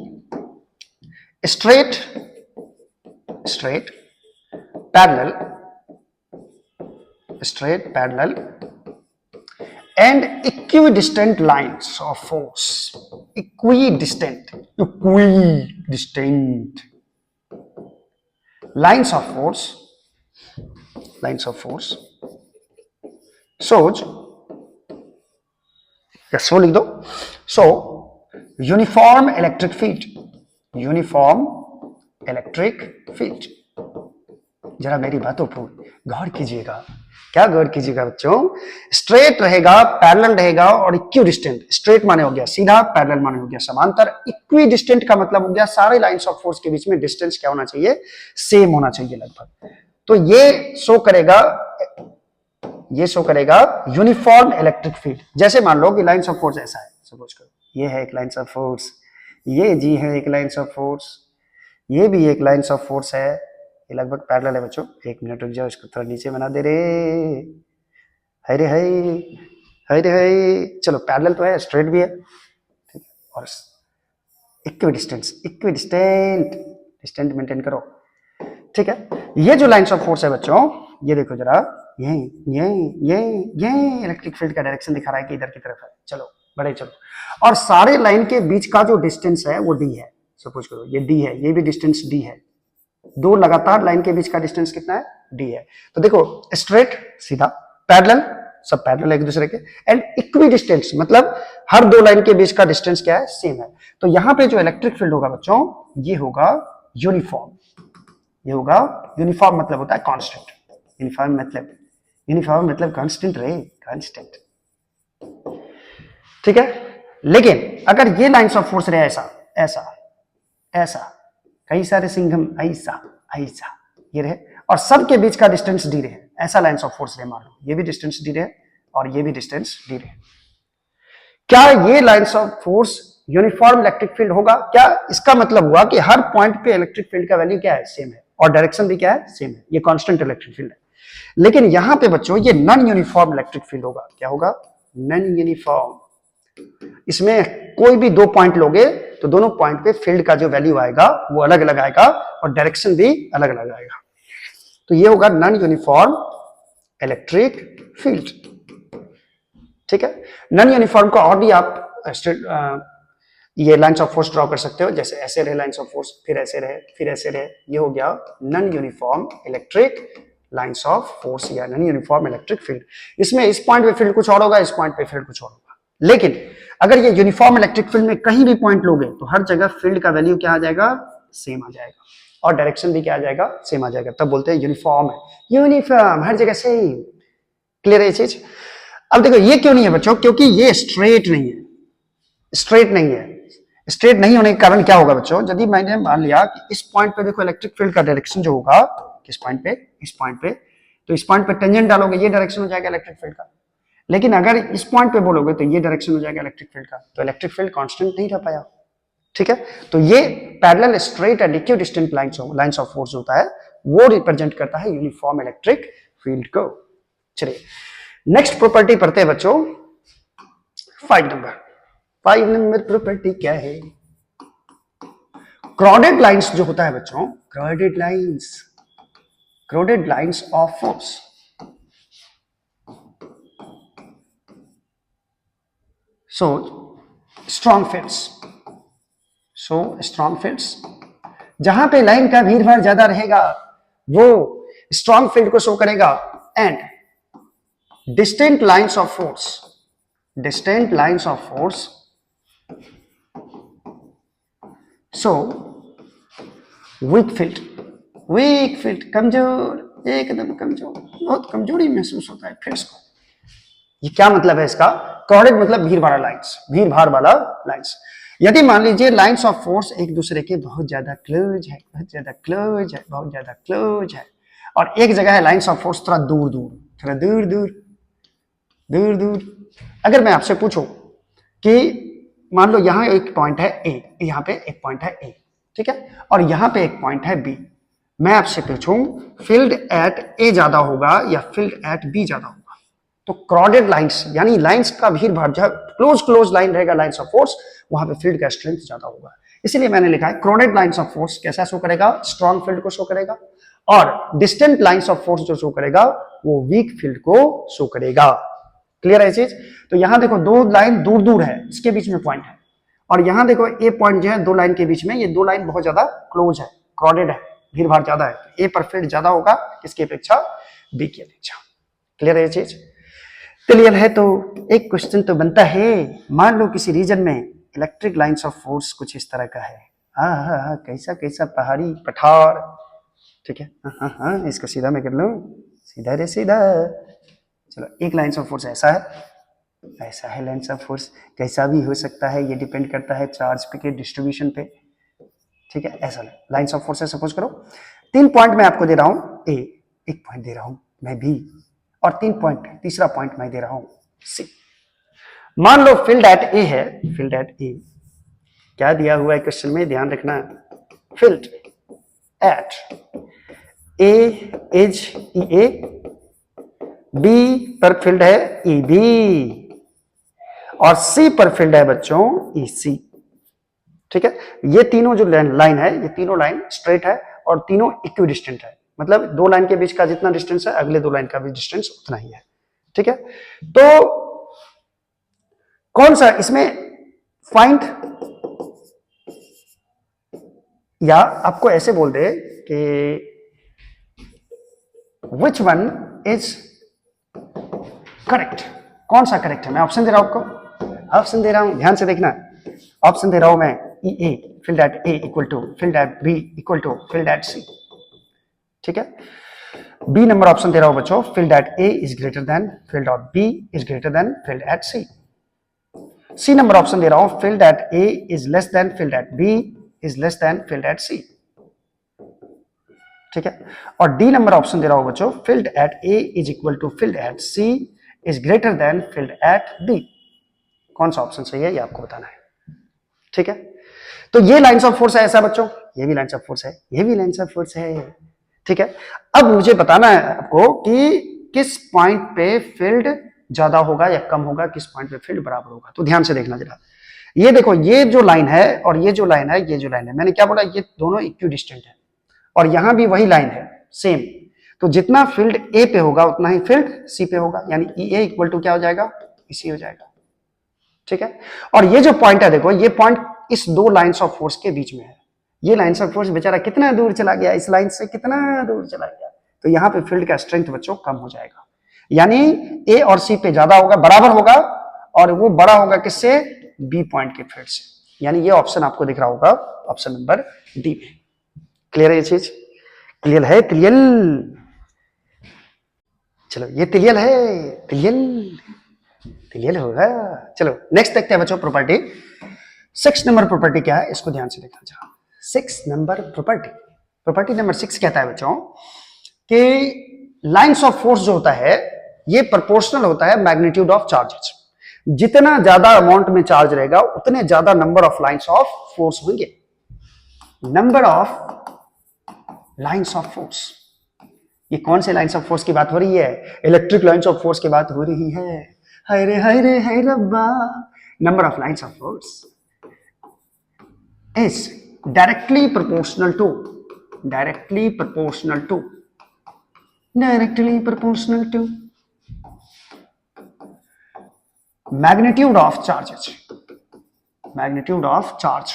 Speaker 1: straight parallel and equidistant lines of force. Equidistant lines of force shows, yes, so लिख दो, so uniform electric field। जरा मेरी बातों पर गौर कीजिएगा। क्या गौर कीजिएगा बच्चों? स्ट्रेट रहेगा, पैरेलल रहेगा और इक्विडिस्टेंट। स्ट्रेट माने हो गया सीधा, पैरेलल माने हो गया समांतर, इक्विडिस्टेंट का मतलब हो गया सारे लाइंस ऑफ फोर्स के बीच में डिस्टेंस क्या होना चाहिए? सेम होना चाहिए लगभग। तो ये शो करेगा यूनिफॉर्म इलेक्ट्रिक फील्ड। जैसे मान लो कि लाइंस ऑफ फोर्स ऐसा है, सपोज करो ये है एक लाइंस ऑफ फोर्स, ये जी है एक लाइंस ऑफ फोर्स, ये भी एक लाइंस ऑफ फोर्स है, ये लगभग पैरेलल है बच्चों। 1 मिनट रुक जाओ, इसको थोड़ा नीचे बना दे रे। हरे हरे चलो पैरेलल तो है, स्ट्रेट भी है, ठीक है, और डिस्टेंट मेंटेन करो, ठीक है। ये जो लाइंस ऑफ फोर्स है बच्चों, ये देखो जरा, ये इलेक्ट्रिक फील्ड का डायरेक्शन दिखा रहा है कि इधर की तरफ है। चलो बड़े चलो, और सारे लाइन के बीच का जो डिस्टेंस है वो डी है। सपोज करो ये डी है, ये भी डिस्टेंस डी है। 2 लगातार लाइन के बीच का डिस्टेंस कितना है? डी है। तो देखो स्ट्रेट सीधा, पैरेलल सब पैरेलल है एक दूसरे के, एंड इक्विडिस्टेंस मतलब हर 2 लाइन के बीच का डिस्टेंस क्या है? सेम है। तो यहां पे जो इलेक्ट्रिक फील्ड होगा बच्चों, ये होगा यूनिफॉर्म। ये होगा यूनिफॉर्म, मतलब होता है कांस्टेंट। यूनिफॉर्म मतलब कांस्टेंट रे, कांस्टेंट, ठीक है। लेकिन अगर ये लाइंस ऑफ फोर्स रहे ऐसा कई सारे सिंघम ऐसा ये रहे, और सबके बीच का डिस्टेंस डी रहे, ऐसा लाइंस ऑफ फोर्स रहे, मान लो ये भी डिस्टेंस डी रहे और ये भी डिस्टेंस डी रहे, क्या ये lines of force uniform electric field होगा? क्या इसका मतलब हुआ कि हर पॉइंट पे इलेक्ट्रिक फील्ड का वैल्यू क्या है? सेम है, और डायरेक्शन भी क्या है? सेम है। ये कांस्टेंट इलेक्ट्रिक फील्ड है। लेकिन यहां पे बच्चों ये नॉन यूनिफॉर्म इलेक्ट्रिक फील्ड होगा। क्या होगा? Non uniform. इसमें कोई भी 2 पॉइंट लोगे तो दोनों पॉइंट पे फील्ड का जो वैल्यू आएगा वो अलग अलग आएगा, और डायरेक्शन भी अलग अलग आएगा। तो ये होगा नॉन यूनिफॉर्म इलेक्ट्रिक फील्ड, ठीक है। नॉन यूनिफॉर्म को और भी आप ये लाइंस ऑफ फोर्स ड्रॉ कर सकते हो, जैसे ऐसे रहे लाइंस ऑफ फोर्स, फिर ऐसे रहे, फिर ऐसे रहे, ये हो गया non uniform electric lines of force या नॉन यूनिफॉर्म इलेक्ट्रिक फील्ड। इसमें इस पॉइंट पे फील्ड कुछ और होगा, इस पॉइंट पे फील्ड कुछ और होगा। लेकिन अगर ये यूनिफॉर्म इलेक्ट्रिक फील्ड में कहीं भी पॉइंट लोगे तो हर जगह फील्ड का वैल्यू क्या आ जाएगा? सेम आ जाएगा, और डायरेक्शन भी क्या आ जाएगा? सेम आ जाएगा। तब बोलते हैं यूनिफॉर्म है। यूनिफॉर्म, हर जगह सेम। क्लियर है ये चीज? अब देखो ये क्यों नहीं है बच्चों? क्योंकि ये स्ट्रेट नहीं है। स्ट्रेट नहीं होने के कारण क्या होगा बच्चों? यदि मैंने मान लिया कि इस पॉइंट पे देखो इलेक्ट्रिक फील्ड का डायरेक्शन जो होगा, किस पॉइंट पे? इस पॉइंट पे, तो इस पॉइंट पे टेंजेंट डालोगे, ये डायरेक्शन हो जाएगा इलेक्ट्रिक फील्ड का। लेकिन अगर इस पॉइंट पे बोलोगे तो ये डायरेक्शन हो जाएगा इलेक्ट्रिक फील्ड का। तो इलेक्ट्रिक फील्ड कांस्टेंट नहीं रह पाया, ठीक है। तो ये parallel, straight and equidistant lines of force होता है, वो रिप्रेजेंट करता है यूनिफॉर्म इलेक्ट्रिक फील्ड को। चलिए नेक्स्ट प्रॉपर्टी पढ़ते हैं बच्चों, 5 नंबर प्रॉपर्टी क्या है? क्राउडेड लाइंस जो होता है बच्चों, crowded lines of force, so strong fields, जहां पे लाइन का भीड़ भाड़ ज्यादा रहेगा वो स्ट्रॉन्ग फील्ड को शो करेगा, and distant lines of force so weak field, कमजोर, एकदम कमजोर, बहुत कमजोरी महसूस होता है फील्ड्स को। ये क्या मतलब है इसका? क्राउडेड मतलब भीड़ भाड़ वाला लाइंस। यदि मान लीजिए लाइंस ऑफ फोर्स एक दूसरे के बहुत ज्यादा क्लोज है, और एक जगह है लाइंस ऑफ फोर्स थोड़ा दूर। अगर मैं आपसे पूछूं कि मान लो यहाँ एक पॉइंट है ए, यहाँ पे एक पॉइंट है ए, ठीक है, और यहाँ पे एक पॉइंट है बी। मैं आपसे पूछूं फील्ड एट ए ज्यादा होगा या फील्ड एट बी ज्यादा होगा, तो क्रॉडेड लाइंस यानी लाइंस का भीड़ भाड़, जहां क्लोज लाइन रहेगा लाइंस ऑफ फोर्स, वहां पे फील्ड का स्ट्रेंथ ज्यादा होगा। इसीलिए मैंने लिखा है क्रॉडेड लाइंस ऑफ फोर्स कैसा शो करेगा, स्ट्रॉन्ग फील्ड को शो करेगा, और डिस्टेंट लाइंस ऑफ फोर्स जो शो करेगा वो वीक फील्ड को शो करेगा। क्लियर है चीज? तो यहां देखो दो लाइन दूर दूर है, इसके बीच में पॉइंट है, और यहां देखो ए पॉइंट जो है दो लाइन के बीच में, ये दो लाइन बहुत ज्यादा क्लोज है, क्रॉडेड है, भीड़ भाड़ ज्यादा है, ए पर फील्ड ज्यादा होगा किसकी अपेक्षा, बी की अपेक्षा। क्लियर है चीज? क्लियर है? तो एक क्वेश्चन तो बनता है, मान लो किसी रीजन में इलेक्ट्रिक लाइंस ऑफ फोर्स कुछ इस तरह का है, हाँ, कैसा कैसा पहाड़ी पठार, ठीक है, हाँ, इसको सीधा मैं कर लूं, सीधा रे सीधा। चलो एक लाइंस ऑफ फोर्स ऐसा है लाइंस ऑफ फोर्स, कैसा भी हो सकता है, ये डिपेंड करता है चार्ज पे के डिस्ट्रीब्यूशन पे, ठीक है। ऐसा लाइंस ऑफ फोर्स है, सपोज करो 3 पॉइंट मैं आपको दे रहा हूं ए, 1 पॉइंट दे रहा हूं मैं बी, और 3 पॉइंट, तीसरा पॉइंट मैं दे रहा हूं सी। मान लो फील्ड एट ए है, फील्ड एट ए क्या दिया हुआ है क्वेश्चन में, ध्यान रखना, field at A is E A, B पर फील्ड है ई बी, और सी पर फील्ड है बच्चों ई सी, ठीक है। ये तीनों जो लाइन है, ये तीनों लाइन स्ट्रेट है और तीनों इक्विडिस्टेंट है, मतलब दो लाइन के बीच का जितना डिस्टेंस है अगले दो लाइन का भी डिस्टेंस उतना ही है, ठीक है। तो कौन सा इसमें फाइंड, या आपको ऐसे बोल दे कि विच वन इज करेक्ट, कौन सा करेक्ट है। मैं ऑप्शन दे रहा हूं आपको, ऑप्शन दे रहा हूं, ध्यान से देखना, ऑप्शन दे रहा हूं मैं, E A field at A equal to field at B equal to field at C, ठीक है। बी नंबर ऑप्शन दे रहा हूं बच्चों, field at A is greater than field of B is greater than field at C. C number option दे रहा हूं, field at A is less than field at B is less than field at C, ठीक है। और D number option दे रहा हूं बच्चों, field at A is equal to field at C is greater than field at B. कौन सा option सही है ये आपको बताना है, ठीक है। तो ये लाइंस ऑफ फोर्स है ऐसा बच्चों, ये भी लाइंस ऑफ फोर्स है, ये भी लाइंस ऑफ फोर्स है, ठीक है। अब मुझे बताना है आपको कि किस पॉइंट पे फील्ड ज्यादा होगा या कम होगा, किस पॉइंट पे फील्ड बराबर होगा। तो ध्यान से देखना जरा, ये देखो, ये जो लाइन है और ये जो लाइन है, ये जो लाइन है, मैंने क्या बोला, ये दोनों इक्विडिस्टेंट है, और यहां भी वही लाइन है सेम। तो जितना फील्ड ए पे होगा उतना ही फील्ड सी पे होगा, यानी ई ए इक्वल टू क्या हो जाएगा, इसी हो जाएगा, ठीक है। और ये जो पॉइंट है देखो, ये पॉइंट इस दो लाइंस ऑफ फोर्स के बीच में है, ये लाइंस ऑफ फोर्स बेचारा कितना दूर चला गया, इस लाइन से कितना दूर चला गया, तो यहां पे फील्ड का स्ट्रेंथ बच्चों कम हो जाएगा, यानी ए और सी पे ज्यादा होगा, बराबर होगा, और वो बड़ा होगा किससे, बी पॉइंट के फील्ड से। यानी ये ऑप्शन आपको दिख रहा होगा, ऑप्शन नंबर डी में। क्लियर है ये चीज? क्लियर है? क्लियर? चलो ये क्लियर है, क्लियर होगा। चलो नेक्स्ट देखते हैं बच्चों, प्रॉपर्टी 6 नंबर प्रॉपर्टी क्या है, इसको ध्यान से देखना चाहो। 6 नंबर प्रॉपर्टी, प्रॉपर्टी नंबर 6 कहता है बच्चों कि लाइंस ऑफ फोर्स जो होता है ये प्रोपोर्शनल होता है मैग्नीट्यूड ऑफ चार्जेस। जितना ज्यादा अमाउंट में चार्ज रहेगा उतने ज्यादा number of lines of force होंगे। Number of lines of force, ये कौन से लाइंस ऑफ फोर्स की बात हो रही है, इलेक्ट्रिक लाइंस ऑफ फोर्स की बात हो रही है। हाय रे हाय रे हाय रब्बा, number of lines of force is directly proportional to magnitude of charges, magnitude of charge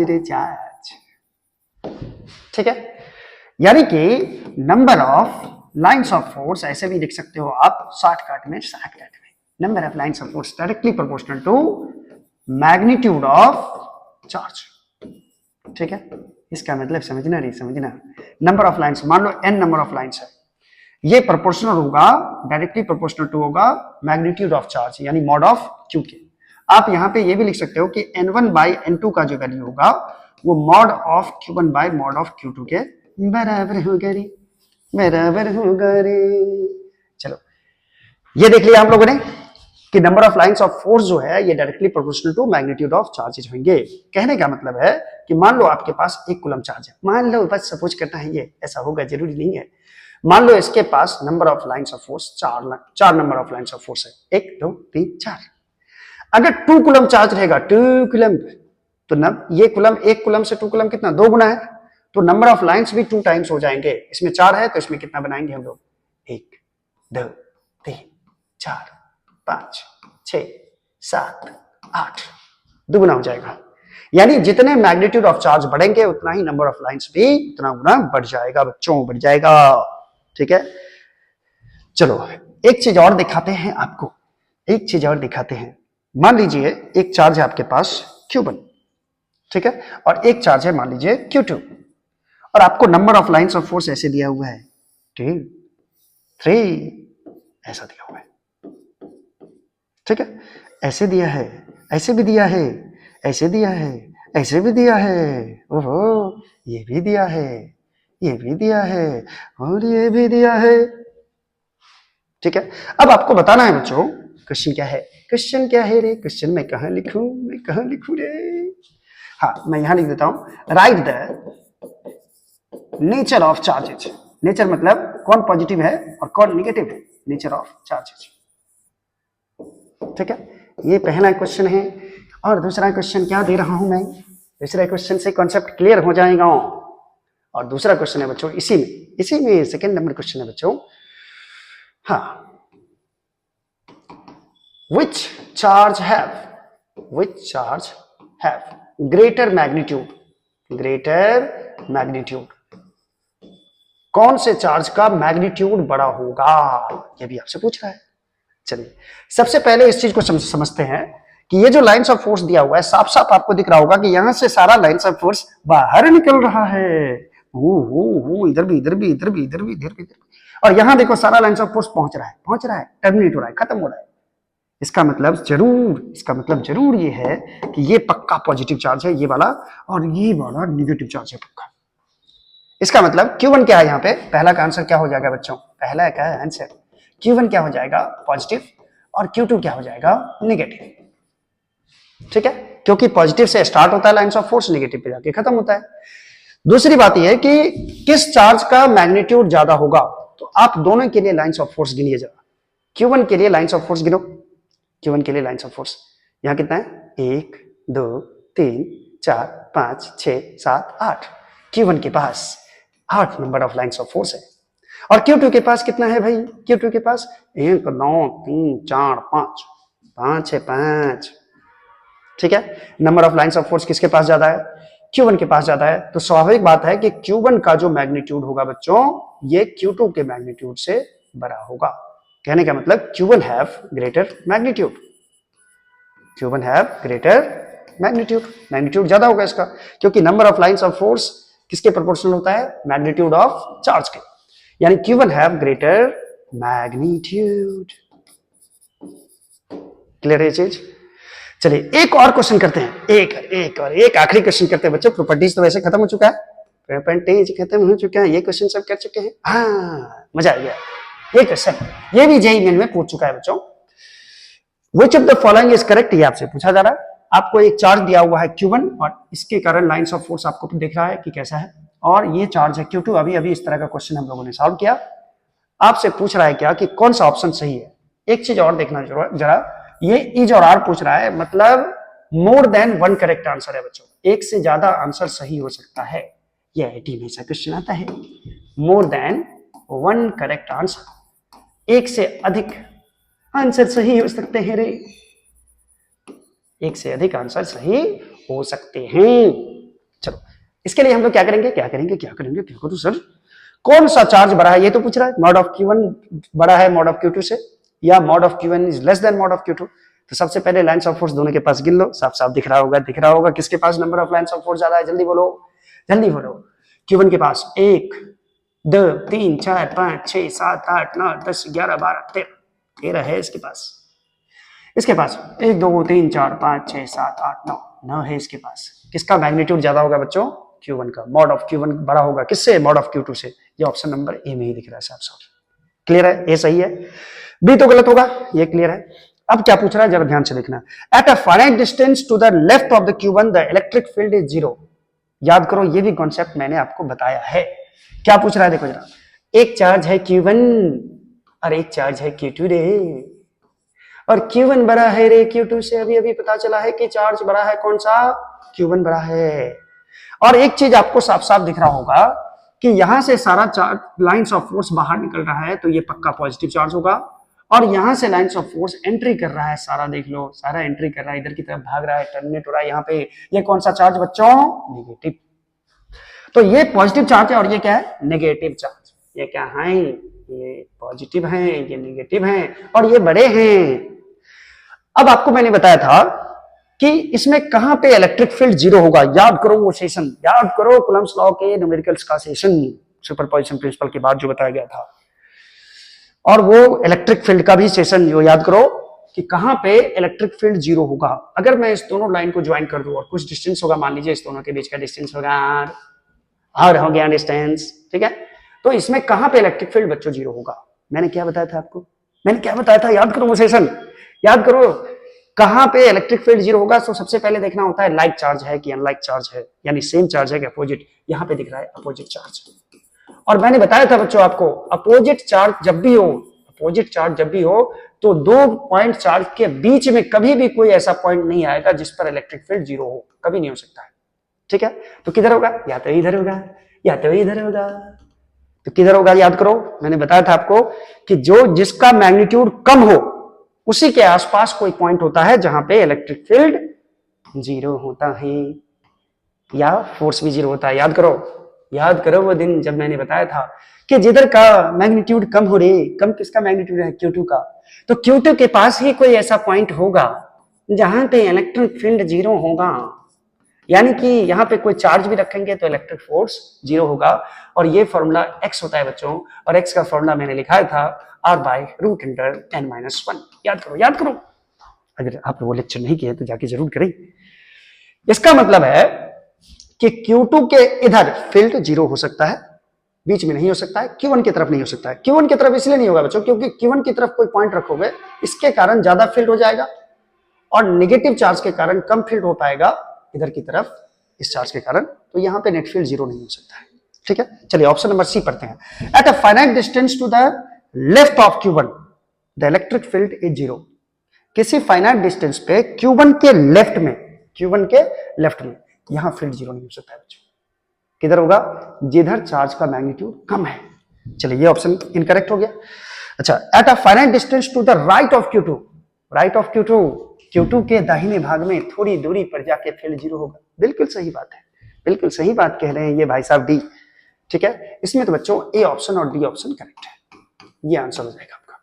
Speaker 1: रे चार्ज, ठीक है। यानी कि number of lines of force ऐसे भी लिख सकते हो आप शॉर्टकट में, number of lines of force directly proportional to magnitude of charge, ठीक है। इसका मतलब समझना नहीं समझना, नंबर ऑफ लाइंस, मान लो n नंबर ऑफ लाइंस है, ये प्रोपोर्शनल होगा, डायरेक्टली प्रोपोर्शनल टू होगा मैग्नीट्यूड ऑफ चार्ज, यानी मॉड ऑफ q के। आप यहां पे ये भी लिख सकते हो कि n1 बाई n2 का जो वैल्यू होगा वो mod of q1 by mod of q2 के बराबर होगा रे, बराबर होगा रे। चलो ये देख लिया हम लोगों ने, कि number of lines of force जो है ये directly proportional to magnitude of charges होंगे। कहने का मतलब है कि मान लो आपके पास 1 कूलम चार्ज है, मान लो, बस सपोज करना है, ये ऐसा होगा जरूरी नहीं है। मान लो इसके पास number of lines of force 4 number of lines of force है, 1 2 3 4। अगर 2 कूलम चार्ज रहेगा, 2 कूलम, तो ये कूलम, 1 कूलम से 2 कूलम कितना, 2 गुना है, तो नंबर ऑफ लाइंस भी 2 टाइम्स हो जाएंगे। इसमें 4 है तो इसमें कितना बनाएंगे हम लोग, 1 2 3 4 5 6 7 8, दुगुना हो जाएगा। यानी जितने मैग्नीट्यूड ऑफ चार्ज बढ़ेंगे उतना ही नंबर ऑफ लाइंस भी उतना गुना बढ़ जाएगा बच्चों, बढ़ जाएगा। ठीक है, चलो एक चीज और दिखाते हैं आपको, एक चीज और दिखाते हैं। मान लीजिए एक चार्ज है आपके पास Q1, ठीक है, और एक चार्ज है मान लीजिए Q2, और आपको number of lines of force ऐसे दिया हुआ है 2 3, ऐसा दिया हुआ है। ठीक है, ऐसे दिया है, ऐसे भी दिया है, ऐसे दिया है, ऐसे भी दिया है, ओहो ये भी दिया है, ये भी दिया है, और ये भी दिया है। ठीक है, अब आपको बताना है बच्चों क्वेश्चन क्या है, क्वेश्चन क्या है रे, क्वेश्चन मैं कहां लिखूं, मैं कहां लिखूं रे। हाँ, मैं यहां लिख देता हूं, right the nature of charges. Nature मतलब कौन पॉजिटिव है और कौन निगेटिव है, नेचर ऑफ चार्जेज। ठीक है, ये पहला क्वेश्चन है। और दूसरा क्वेश्चन क्या दे रहा हूं मैं, दूसरे क्वेश्चन से कॉन्सेप्ट क्लियर हो जाएगा। और दूसरा क्वेश्चन है बच्चों इसी में सेकंड नंबर क्वेश्चन है बच्चों, हाँ, which charge have greater magnitude, कौन से चार्ज का मैग्नीट्यूड बड़ा होगा, ये भी आपसे पूछ रहा है। चलिए सबसे पहले इस चीज को समझते हैं कि ये जो लाइंस ऑफ फोर्स दिया हुआ है, साफ साफ आपको दिख रहा होगा कि यहां से सारा लाइंस ऑफ फोर्स बाहर निकल रहा है, इधर भी, इधर भी, इधर भी, इधर भी, इधर भी, और यहां देखो सारा लाइंस ऑफ फोर्स पहुंच रहा है, टर्मिनेट हो रहा है, खत्म हो रहा है। इसका मतलब जरूर ये है कि ये पक्का पॉजिटिव चार्ज है ये वाला, और ये वाला निगेटिव चार्ज है पक्का। इसका मतलब Q1 क्या है, यहाँ पे पहला का आंसर क्या हो जाएगा बच्चों, पहला का आंसर Q1 क्या हो जाएगा, पॉजिटिव, और Q2 क्या हो जाएगा, निगेटिव। ठीक है, क्योंकि पॉजिटिव से स्टार्ट होता है लाइंस ऑफ फोर्स, निगेटिव पे जाके खत्म होता है। दूसरी बात यह है कि किस चार्ज का मैग्नीट्यूड ज्यादा होगा, तो आप दोनों के लिए लाइंस ऑफ फोर्स गिनिए जरा। Q1 के लिए लाइंस ऑफ फोर्स गिनो, Q1 के लिए लाइंस ऑफ फोर्स यहां कितना है, 1 2 3 4 5 6 7 8। Q1 के पास 8 number of lines of force है। और Q2 के पास कितना है भाई, Q2 के पास 1 9 3 4 5 5 है 5। ठीक है, number of lines of force किसके पास ज्यादा है, Q1 के पास ज्यादा है, तो स्वाभाविक बात है कि Q1 का जो मैग्नीट्यूड होगा बच्चों, ये Q2 के मैग्नीट्यूड से बड़ा होगा। कहने का मतलब Q1 have greater magnitude, Q1 have greater magnitude ज्यादा होगा इसका, क्योंकि number of lines of force किसके प्रोपोर्शनल होता है, मैग्नीट्यूड ऑफ चार्ज के, यानी Q1 have greater magnitude. Clear है चीज। चलिए एक और क्वेश्चन करते हैं, एक आखिरी क्वेश्चन करते हैं बच्चों। प्रॉपर्टीज तो वैसे खत्म हो चुका है, प्रॉपर्टीज खत्म हो चुका है, ये क्वेश्चन सब कर चुके हैं। हाँ मजा आ गया, ये क्वेश्चन ये भी जेईई मेन में पूछ चुका है बच्चों। Which of the following is correct, ये आपसे पूछा जा रहा है। आपको एक चार्ज दिया हुआ है Q1 और इसके कारण लाइंस ऑफ फोर्स आपको दिख रहा है कि कैसा है, और ये चार्ज है Q2। अभी इस तरह का क्वेश्चन हम लोगों ने सॉल्व किया। आपसे पूछ रहा है क्या कि कौन सा ऑप्शन सही है। एक चीज और देखना जरा, ये इज और आर पूछ रहा है, मतलब more than one correct answer है बच्चों, एक से ज्यादा आंसर सही हो सकता है। ये आईआईटी में ऐसा क्वेश्चन आता है, more than one correct answer, एक से अधिक आंसर सही हो सकते हैं रे, एक से अधिक आंसर सही हो सकते हैं। चलो इसके लिए हम लोग क्या करेंगे सर, कौन सा चार्ज बड़ा है ये तो पूछ रहा है, मॉड ऑफ Q1 बड़ा है मॉड ऑफ Q2 से, या mod of Q1 is less then mod of Q2। तो सबसे पहले लाइंस ऑफ फोर्स दोनों के पास गिन लो, साफ साफ दिख रहा होगा किसके पास number of lines of force ज्यादा है। जल्दी बोलो Q1 के पास 1 2 3 4 5 6 7 8 9 10 11 12 13 है इसके पास 1 2 3 4 5 6 7 8 9 है इसके पास। किसका मैग्नीट्यूड ज्यादा होगा बच्चों, Q1 का। मॉड ऑफ Q1 बड़ा होगा किससे, मॉड ऑफ Q2 से। ये ऑप्शन नंबर ए में ही दिख रहा है साफ साफ। क्लियर है, ए सही है, बी तो गलत होगा, ये क्लियर है। अब क्या पूछ रहा है जरा ध्यान से देखना। At a finite distance to the left of the Q1 the electric field is zero. याद करो ये भी कॉन्सेप्ट मैंने आपको बताया है। क्या पूछ रहा है देखो जरा, एक चार्ज है Q1 और एक चार्ज है Q2 रे, और Q1 बड़ा है रे Q2 से। अभी अभी पता चला है कि चार्ज बड़ा है कौन सा, Q1 बड़ा है। और एक चीज आपको साफ साफ दिख रहा होगा कि यहां से सारा चार्ज लाइंस ऑफ फोर्स बाहर निकल रहा है, तो ये पक्का पॉजिटिव चार्ज होगा। और यहां से लाइंस ऑफ फोर्स एंट्री कर रहा है, सारा देख लो, सारा एंट्री कर रहा है, इधर की तरफ भाग रहा है, टर्मिनेट हो रहा है यहाँ पे। ये कौन सा चार्ज बच्चों, नेगेटिव। तो ये पॉजिटिव चार्ज है और ये क्या है, नेगेटिव चार्ज। ये क्या है, ये पॉजिटिव है, ये नेगेटिव है, और ये बड़े हैं। अब आपको मैंने बताया था कि इसमें कहां पे इलेक्ट्रिक फील्ड जीरो होगा। याद करो वो सेशन, याद करो कूलम्ब्स लॉ के न्यूमेरिकल्स का सेशन, सुपरपोजिशन प्रिंसिपल के बाद जो बताया गया था। और वो इलेक्ट्रिक फील्ड का भी सेशन जो याद करो कि कहां पे इलेक्ट्रिक फील्ड जीरो होगा। अगर मैं इस दोनों लाइन को ज्वाइन कर दूं और कुछ डिस्टेंस होगा, मान लीजिए इस दोनों के बीच का डिस्टेंस होगा आर हो गया डिस्टेंस, ठीक है। तो इसमें कहां पे इलेक्ट्रिक फील्ड बच्चों जीरो होगा, मैंने क्या बताया था आपको, मैंने क्या बताया था, याद करो वो सेशन, याद करो कहां पे इलेक्ट्रिक फील्ड जीरो होगा। तो सबसे पहले देखना होता है लाइक चार्ज है कि अनलाइक चार्ज है, यानी सेम चार्ज है कि अपोजिट। यहां पे दिख रहा है अपोजिट चार्ज। और मैंने बताया था बच्चों आपको, अपोजिट चार्ज जब भी हो, अपोजिट चार्ज जब भी हो, तो दो पॉइंट चार्ज के बीच में कभी भी कोई ऐसा पॉइंट नहीं आएगा जिस पर इलेक्ट्रिक फील्ड जीरो हो, कभी नहीं हो सकता है, ठीक है। तो किधर होगा, या तो इधर होगा या तो इधर होगा। तो किधर होगा, याद करो मैंने बताया था आपको कि जो जिसका मैग्नीट्यूड कम हो उसी के आसपास कोई पॉइंट होता है जहां पे इलेक्ट्रिक फील्ड जीरो होता है या फोर्स भी जीरो होता है। याद करो वो दिन जब मैंने बताया था कि जिधर का मैग्नीट्यूड कम हो रे, कम किसका मैग्नीट्यूड है, Q2 का, तो Q2 के पास ही कोई ऐसा पॉइंट होगा जहां पे इलेक्ट्रिक फील्ड जीरो होगा। यानी कि यहां पे कोई चार्ज भी रखेंगे तो इलेक्ट्रिक फोर्स जीरो होगा। और ये फॉर्मूला x होता है बच्चों, और x का फॉर्मूला मैंने लिखा था r/√n-1। याद करो अगर आप वो लेक्चर नहीं किए तो जाके जरूर करें। इसका मतलब है कि Q2 के इधर फील्ड जीरो हो सकता है, बीच में नहीं हो सकता है, Q1 की तरफ नहीं हो सकता है। Q1 की तरफ इसलिए नहीं होगा बच्चों क्योंकि Q1 की तरफ कोई पॉइंट रखोगे, इसके कारण ज्यादा फील्ड हो जाएगा, और नेगेटिव चार्ज के कारण कम फील्ड हो पाएगा इधर की तरफ इस चार्ज के कारण। तो यहां पे नेट फील्ड जीरो नहीं हो सकता है, ठीक है। चलिए ऑप्शन नंबर सी पढ़ते हैं। At a finite distance to the left of Q1 the electric field is zero. किसी फाइनाइट डिस्टेंस पे Q1 के लेफ्ट में यहां फील्ड जीरो नहीं हो सकता है बच्चों। किधर होगा, जिधर चार्ज का मैग्नीट्यूड कम है। चलिए ये ऑप्शन इनकरेक्ट हो गया। अच्छा, at a finite distance to the right of Q2 के दाहिने भाग में थोड़ी दूरी पर जाके फील्ड जीरो होगा। बिल्कुल सही बात है, बिल्कुल सही बात कह रहे हैं ये भाई साहब डी, ठीक है। इसमें तो बच्चों ए ऑप्शन और डी ऑप्शन करेक्ट है, ये आंसर हो जाएगा आपका।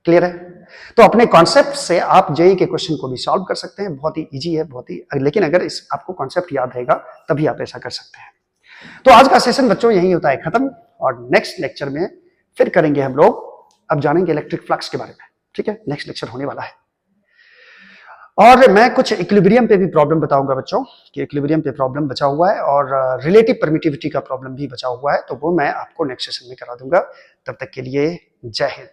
Speaker 1: क्लियर है। तो अपने कॉन्सेप्ट से आप जेई के क्वेश्चन को भी सॉल्व कर सकते हैं, बहुत ही इजी है, बहुत ही, लेकिन अगर इस आपको कॉन्सेप्ट याद रहेगा तभी आप ऐसा कर सकते हैं। तो आज का सेशन बच्चों यही होता है खत्म, और नेक्स्ट लेक्चर में फिर करेंगे हम लोग, अब जानेंगे इलेक्ट्रिक फ्लक्स के बारे में, ठीक है। नेक्स्ट लेक्चर होने वाला है, और मैं कुछ इक्विलिब्रियम पे भी प्रॉब्लम बताऊंगा बच्चों, कि इक्विलिब्रियम पे प्रॉब्लम बचा हुआ है और रिलेटिव परमिटिविटी का प्रॉब्लम भी बचा हुआ है, तो वो मैं आपको नेक्स्ट सेशन में करा दूंगा। तब तक के लिए जय हिंद।